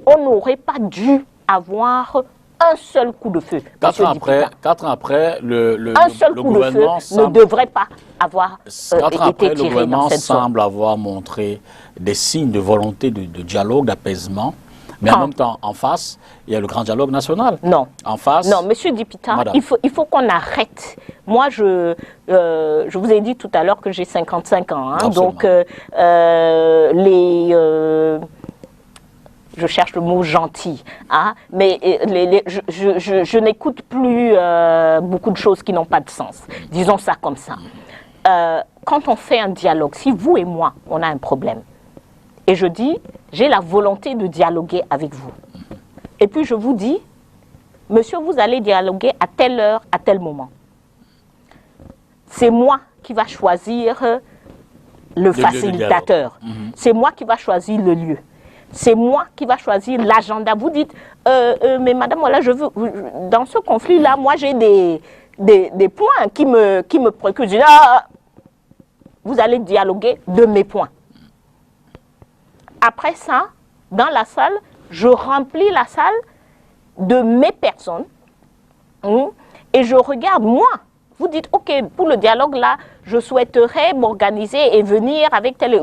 on n'aurait pas dû avoir un seul coup de feu. 4 ans après, le coup gouvernement de feu ne devrait pas avoir 4 ans été après, le tiré gouvernement dans cette zone. semble avoir montré des signes de volonté de dialogue, d'apaisement. Mais en même temps, en face, il y a le grand dialogue national. Non. En face. Non, Monsieur Dipita, Madame. il faut qu'on arrête. Moi, je vous ai dit tout à l'heure que j'ai 55 ans. Hein, donc, je cherche le mot gentil, hein, mais je n'écoute plus beaucoup de choses qui n'ont pas de sens. Disons ça comme ça. Quand on fait un dialogue, si vous et moi, on a un problème, et je dis, j'ai la volonté de dialoguer avec vous. Et puis je vous dis, monsieur, vous allez dialoguer à telle heure, à tel moment. C'est moi qui va choisir le facilitateur. C'est moi qui va choisir le lieu. C'est moi qui va choisir l'agenda. Vous dites, mais madame, voilà, je veux, dans ce conflit-là, moi j'ai des points qui me préoccupent. Je dis, vous allez dialoguer de mes points. Après ça, dans la salle, je remplis la salle de mes personnes et je regarde moi. Vous dites, ok, pour le dialogue là, je souhaiterais m'organiser et venir avec tel...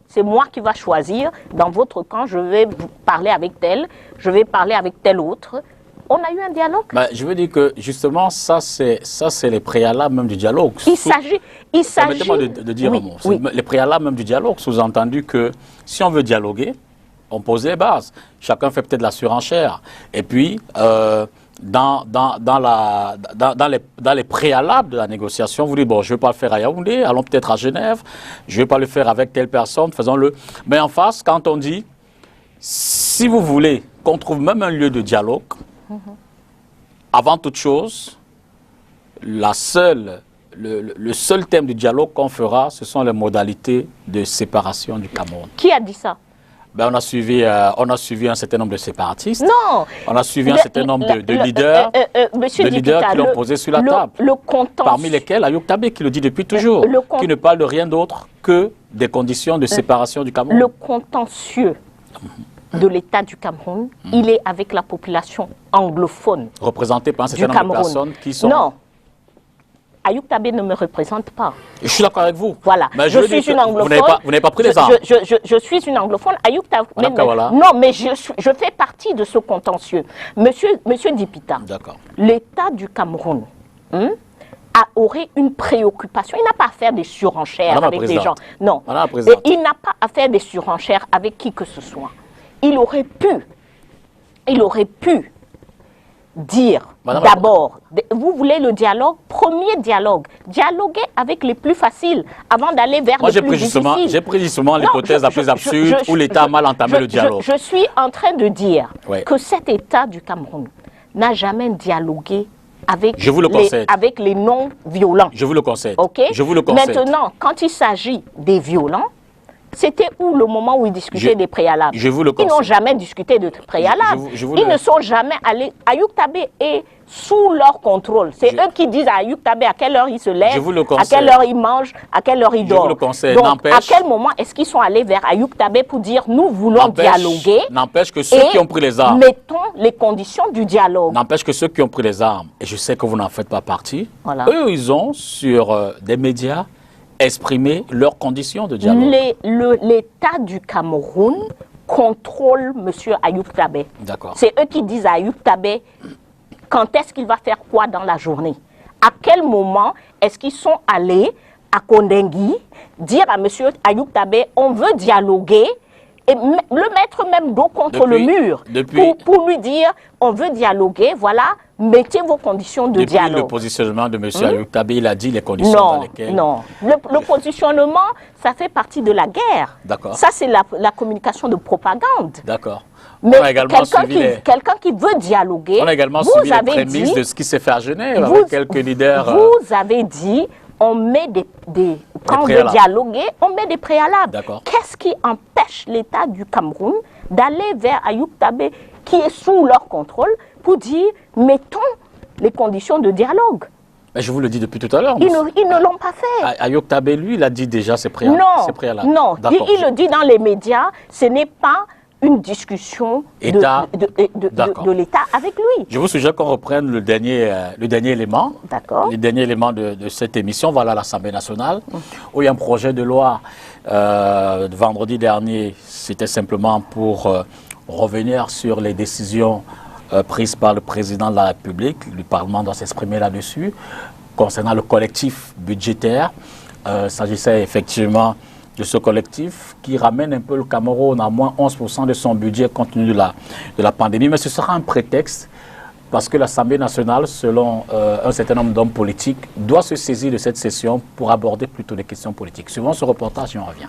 C'est moi qui va choisir. Dans votre camp, je vais parler avec tel, je vais parler avec tel autre. On a eu un dialogue. Ben, je veux dire que justement, ça c'est les préalables même du dialogue. Il s'agit. Permettez-moi de dire un mot. Oui. Les préalables même du dialogue, sous-entendu que si on veut dialoguer, on pose les bases. Chacun fait peut-être la surenchère. Et puis, dans les préalables de la négociation, vous dites, bon, je ne vais pas le faire à Yaoundé, allons peut-être à Genève, je ne vais pas le faire avec telle personne, faisons-le. Mais en face, quand on dit, si vous voulez qu'on trouve même un lieu de dialogue, avant toute chose, le seul thème du dialogue qu'on fera, ce sont les modalités de séparation du Cameroun. Qui a dit ça? Ben, on a suivi un certain nombre de séparatistes. Non. On a suivi un certain nombre de leaders, qui l'ont posé sur la table. Parmi lesquels Ayoub Tabé, qui le dit depuis toujours, qui ne parle de rien d'autre que des conditions de séparation du Cameroun. Le contentieux de l'État du Cameroun, il est avec la population anglophone. Représentée par un certain nombre de personnes qui sont... Non. Ayoub Tabé ne me représente pas. Je suis d'accord avec vous. Voilà. Mais je suis une anglophone. Vous n'avez pas pris les armes. Je suis une anglophone. Ayoub Tabé. Voilà. Non, mais je fais partie de ce contentieux. Monsieur Dipita, l'État du Cameroun aurait une préoccupation. Il n'a pas à faire des surenchères avec des gens. Non. Il n'a pas à faire des surenchères avec qui que ce soit. Il aurait pu dire d'abord, vous voulez le dialogue, premier dialogue, dialoguer avec les plus faciles avant d'aller vers les plus difficiles. J'ai pris justement l'hypothèse la plus absurde où l'État a mal entamé le dialogue. Je suis en train de dire que cet État du Cameroun n'a jamais dialogué avec les non-violents. Je vous le concède. Okay? Je vous le concède. Maintenant, quand il s'agit des violents, c'était où le moment où ils discutaient des préalables? Je vous le concède. Ils n'ont jamais discuté de préalables. Ils ne sont jamais allés. Ayoub Tabé est sous leur contrôle. C'est eux qui disent à Ayoub Tabé à quelle heure il se lève, à quelle heure il mange, à quelle heure il dort. Je vous le concède. Donc, à quel moment est-ce qu'ils sont allés vers Ayoub Tabé pour dire nous voulons dialoguer? N'empêche que ceux qui ont pris les armes. Mettons les conditions du dialogue. N'empêche que ceux qui ont pris les armes, et je sais que vous n'en faites pas partie, eux, ils ont sur des médias exprimer leurs conditions de dialogue. L'État du Cameroun contrôle M. Ayoub Tabé. C'est eux qui disent à Ayoub Tabé quand est-ce qu'il va faire quoi dans la journée. À quel moment est-ce qu'ils sont allés à Kondengui dire à M. Ayoub Tabé on veut dialoguer et le mettre même dos contre le mur pour lui dire on veut dialoguer, voilà, mettez vos conditions de dialogue. Depuis le positionnement de M. Ayoub Tabé, il a dit les conditions dans lesquelles... Non, le positionnement, ça fait partie de la guerre. D'accord. Ça, c'est la communication de propagande. D'accord. Mais quelqu'un qui veut dialoguer... On a également suivi les prémices de ce qui s'est fait à Genève avec quelques leaders... Vous avez dit... On met quand on veut dialoguer, on met des préalables. Qu'est-ce qui empêche l'État du Cameroun d'aller vers Ayoub Tabé, qui est sous leur contrôle, pour dire, mettons les conditions de dialogue? Mais je vous le dis depuis tout à l'heure. Ils ne l'ont pas fait. Ayoub Tabé, lui, il a dit déjà ses préalables. Non, il le dit dans les médias, ce n'est pas une discussion État. de l'État avec lui. Je vous suggère qu'on reprenne le dernier élément. D'accord. Le dernier élément de cette émission, voilà l'Assemblée nationale, où il y a un projet de loi vendredi dernier. C'était simplement pour revenir sur les décisions prises par le président de la République. Le Parlement doit s'exprimer là-dessus. Concernant le collectif budgétaire, il s'agissait effectivement de ce collectif qui ramène un peu le Cameroun à moins 11% de son budget compte tenu de la pandémie. Mais ce sera un prétexte parce que l'Assemblée nationale, selon un certain nombre d'hommes politiques, doit se saisir de cette session pour aborder plutôt des questions politiques. Suivant ce reportage, on revient.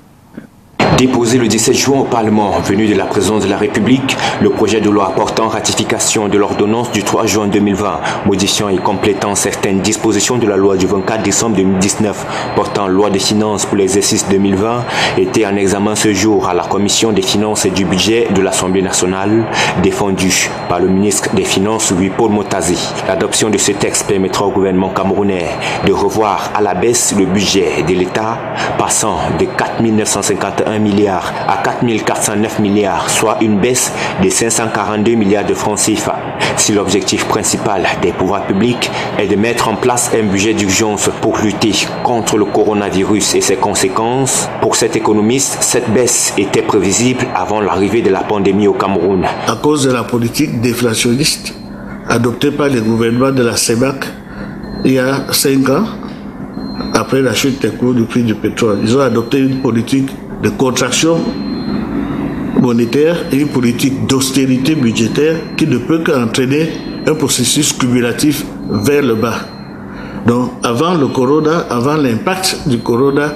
Déposé le 17 juin au Parlement, venu de la présidence de la République, le projet de loi portant ratification de l'ordonnance du 3 juin 2020, modifiant et complétant certaines dispositions de la loi du 24 décembre 2019 portant loi des finances pour l'exercice 2020, était en examen ce jour à la Commission des finances et du budget de l'Assemblée nationale, défendue par le ministre des Finances, Louis-Paul Motazi. L'adoption de ce texte permettra au gouvernement camerounais de revoir à la baisse le budget de l'État, passant de 4 951 milliards à 4 409 milliards, soit une baisse de 542 milliards de francs CFA. Si l'objectif principal des pouvoirs publics est de mettre en place un budget d'urgence pour lutter contre le coronavirus et ses conséquences, pour cet économiste, cette baisse était prévisible avant l'arrivée de la pandémie au Cameroun. À cause de la politique déflationniste adoptée par les gouvernements de la CEMAC il y a 5 ans, après la chute des cours du prix du pétrole, ils ont adopté une politique de contraction monétaire et une politique d'austérité budgétaire qui ne peut qu'entraîner un processus cumulatif vers le bas. Donc, avant le corona, avant l'impact du corona,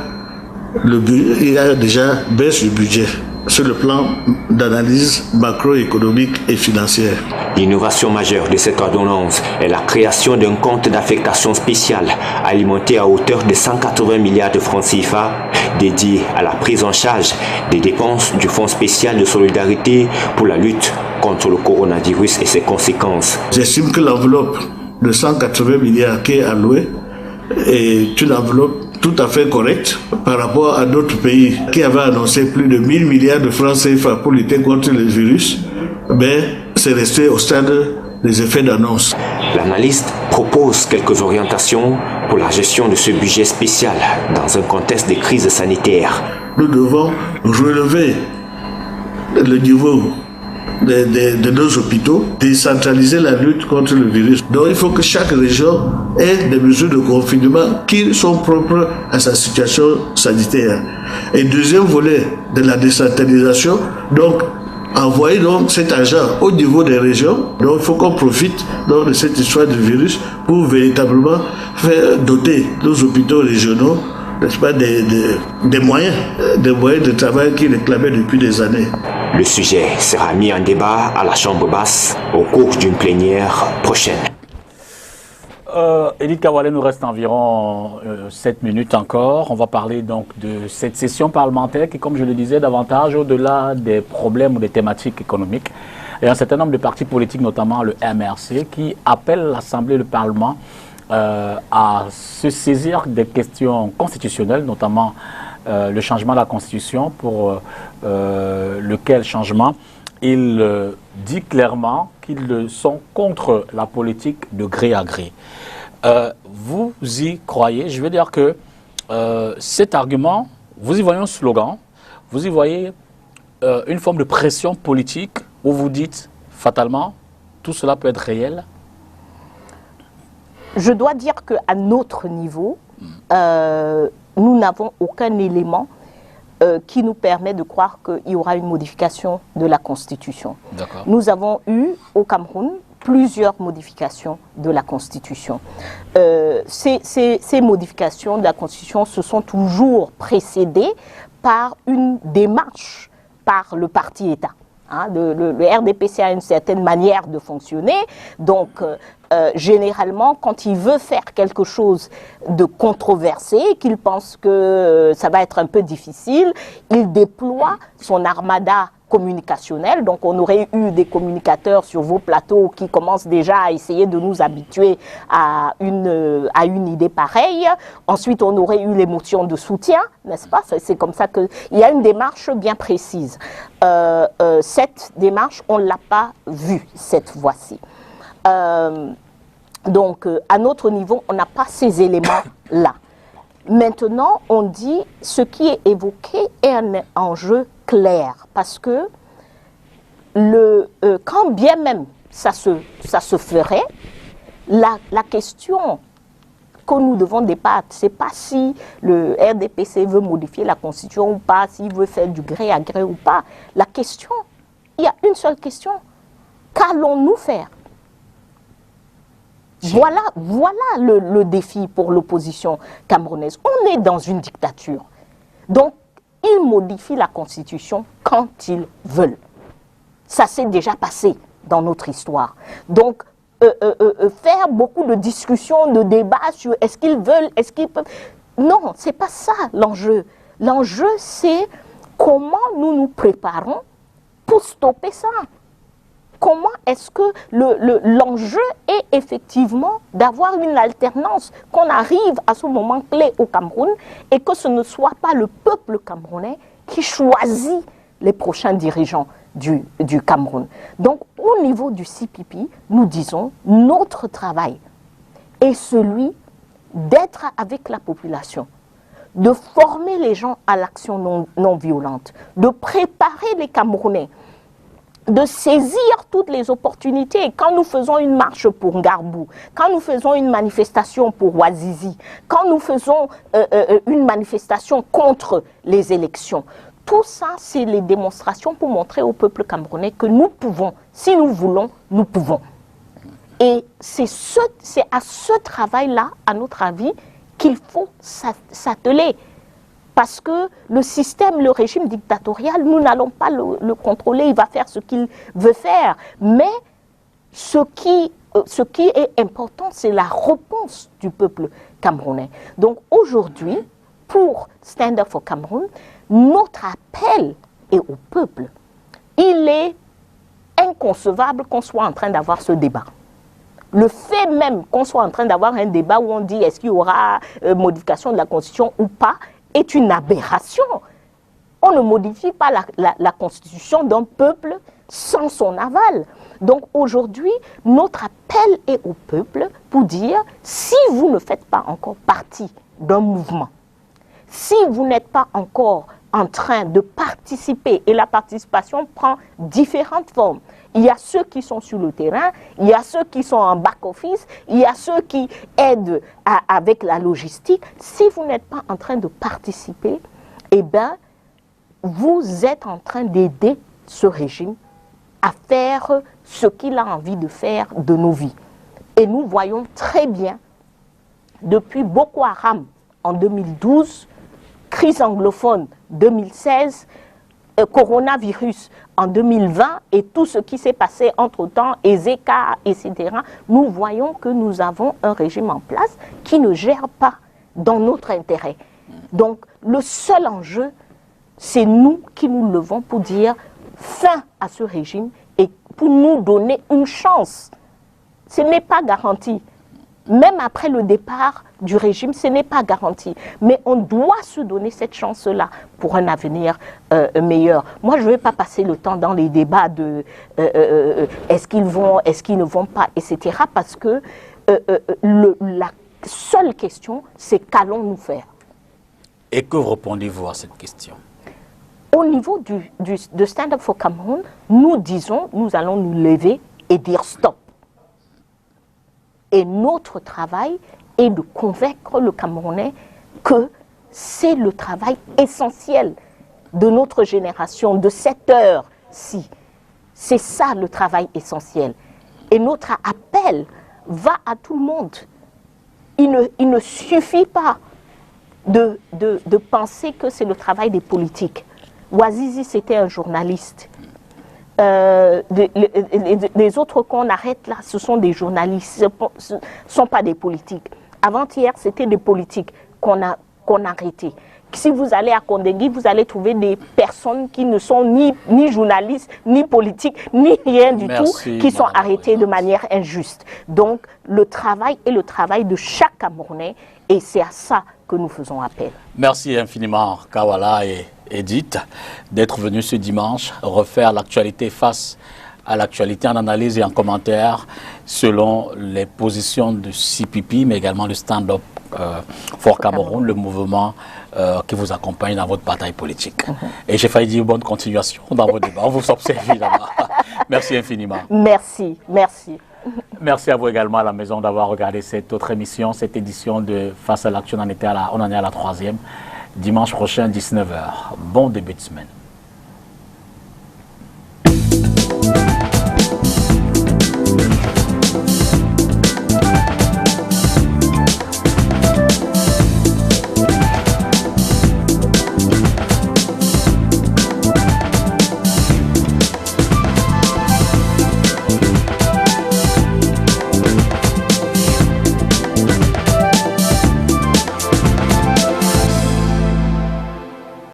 il y a déjà baisse du budget sur le plan d'analyse macroéconomique et financière. L'innovation majeure de cette ordonnance est la création d'un compte d'affectation spéciale alimenté à hauteur de 180 milliards de francs CFA dédié à la prise en charge des dépenses du Fonds spécial de solidarité pour la lutte contre le coronavirus et ses conséquences. J'estime que l'enveloppe de 180 milliards qui est allouée est une enveloppe tout à fait correcte par rapport à d'autres pays qui avaient annoncé plus de 1000 milliards de francs CFA pour lutter contre le virus, mais c'est resté au stade des effets d'annonce. L'analyste propose quelques orientations pour la gestion de ce budget spécial dans un contexte de crise sanitaire. Nous devons relever le niveau de nos hôpitaux, décentraliser la lutte contre le virus. Donc il faut que chaque région ait des mesures de confinement qui sont propres à sa situation sanitaire. Et deuxième volet de la décentralisation, donc envoyer donc cet argent au niveau des régions. Donc il faut qu'on profite donc, de cette histoire du virus pour véritablement faire doter nos hôpitaux régionaux, n'est-ce pas, des moyens de travail qu'ils réclamaient depuis des années. Le sujet sera mis en débat à la Chambre basse au cours d'une plénière prochaine. Edith Kawale, nous reste environ 7 minutes encore. On va parler donc de cette session parlementaire qui, comme je le disais, davantage au-delà des problèmes ou des thématiques économiques. Il y a un certain nombre de partis politiques, notamment le MRC, qui appellent l'Assemblée et le Parlement à se saisir des questions constitutionnelles, notamment le changement de la Constitution, pour lequel changement il dit clairement qu'ils sont contre la politique de gré à gré. Vous y croyez? Je veux dire que cet argument, vous y voyez un slogan, vous y voyez une forme de pression politique où vous dites fatalement tout cela peut être réel? Je dois dire qu'à notre niveau, nous n'avons aucun élément qui nous permet de croire qu'il y aura une modification de la Constitution. Nous avons eu au Cameroun plusieurs modifications de la Constitution. Ces modifications de la Constitution se sont toujours précédées par une démarche par le parti État. Hein, le RDPC a une certaine manière de fonctionner, donc généralement quand il veut faire quelque chose de controversé, qu'il pense que ça va être un peu difficile, il déploie son armada communicationnel. Donc on aurait eu des communicateurs sur vos plateaux qui commencent déjà à essayer de nous habituer à une idée pareille. Ensuite, on aurait eu les motions de soutien, n'est-ce pas? C'est comme ça qu'il y a une démarche bien précise. Cette démarche, on ne l'a pas vue cette fois-ci. Donc, à notre niveau, on n'a pas ces éléments-là. Maintenant, on dit ce qui est évoqué est un enjeu clair, parce que quand bien même ça se ferait, la question que nous devons débattre, ce n'est pas si le RDPC veut modifier la Constitution ou pas, s'il veut faire du gré à gré ou pas. La question, il y a une seule question. Qu'allons-nous faire? Voilà le défi pour l'opposition camerounaise. On est dans une dictature. Donc, ils modifient la Constitution quand ils veulent. Ça s'est déjà passé dans notre histoire. Donc, faire beaucoup de discussions, de débats sur est-ce qu'ils veulent, est-ce qu'ils peuvent... Non, ce n'est pas ça l'enjeu. L'enjeu, c'est comment nous nous préparons pour stopper ça. Comment est-ce que l'enjeu est effectivement d'avoir une alternance, qu'on arrive à ce moment clé au Cameroun et que ce ne soit pas le peuple camerounais qui choisit les prochains dirigeants du Cameroun. Donc, au niveau du CPP, nous disons, notre travail est celui d'être avec la population, de former les gens à l'action non violente, de préparer les Camerounais, de saisir toutes les opportunités. Quand nous faisons une marche pour Ngarbou, quand nous faisons une manifestation pour Ouazizi, quand nous faisons une manifestation contre les élections, tout ça, c'est les démonstrations pour montrer au peuple camerounais que nous pouvons, si nous voulons, nous pouvons. Et c'est à ce travail-là, à notre avis, qu'il faut s'atteler. Parce que le système, le régime dictatorial, nous n'allons pas le contrôler, il va faire ce qu'il veut faire. Mais ce qui est important, c'est la réponse du peuple camerounais. Donc aujourd'hui, pour Stand Up for Cameroun, notre appel est au peuple. Il est inconcevable qu'on soit en train d'avoir ce débat. Le fait même qu'on soit en train d'avoir un débat où on dit est-ce qu'il y aura modification de la Constitution ou pas, est une aberration. On ne modifie pas la Constitution d'un peuple sans son aval. Donc aujourd'hui, notre appel est au peuple pour dire, si vous ne faites pas encore partie d'un mouvement, si vous n'êtes pas encore en train de participer, et la participation prend différentes formes. Il y a ceux qui sont sur le terrain, il y a ceux qui sont en back-office, il y a ceux qui aident avec la logistique. Si vous n'êtes pas en train de participer, eh bien, vous êtes en train d'aider ce régime à faire ce qu'il a envie de faire de nos vies. Et nous voyons très bien, depuis Boko Haram en 2012, crise anglophone 2016, coronavirus en 2020 et tout ce qui s'est passé entre-temps, Ezeka, etc., nous voyons que nous avons un régime en place qui ne gère pas dans notre intérêt. Donc, le seul enjeu, c'est nous qui nous levons pour dire fin à ce régime et pour nous donner une chance. Ce n'est pas garanti. Même après le départ du régime, ce n'est pas garanti. Mais on doit se donner cette chance-là pour un avenir meilleur. Moi, je ne vais pas passer le temps dans les débats de est-ce qu'ils vont, est-ce qu'ils ne vont pas, etc. Parce que la seule question, c'est qu'allons-nous faire? Et que répondez-vous à cette question? Au niveau de Stand Up for Cameroun, nous disons, nous allons nous lever et dire stop. Et notre travail est de convaincre le Camerounais que c'est le travail essentiel de notre génération, de cette heure-ci. C'est ça le travail essentiel. Et notre appel va à tout le monde. Il ne suffit pas de penser que c'est le travail des politiques. Ouazizi, c'était un journaliste. Les autres qu'on arrête là, ce sont des journalistes, ce ne sont pas des politiques. Avant-hier, c'était des politiques qu'on a arrêtés. Si vous allez à Kondengui, vous allez trouver des personnes qui ne sont ni journalistes, ni politiques, ni rien du tout, qui sont arrêtées de manière injuste. Donc, le travail est le travail de chaque Camerounais et c'est à ça que nous faisons appel. Merci infiniment, Kawala et Edith, d'être venus ce dimanche refaire l'actualité face à l'actualité en analyse et en commentaire selon les positions de CPP, mais également le Stand-up for Cameroun, le mouvement qui vous accompagne dans votre bataille politique. Et j'ai failli dire bonne continuation dans vos débats. On vous observe évidemment. Merci infiniment. Merci, merci. Merci à vous également à la maison d'avoir regardé cette autre émission, cette édition de Face à l'actu. On en est à la 3e. Dimanche prochain, 19h. Bon début de semaine.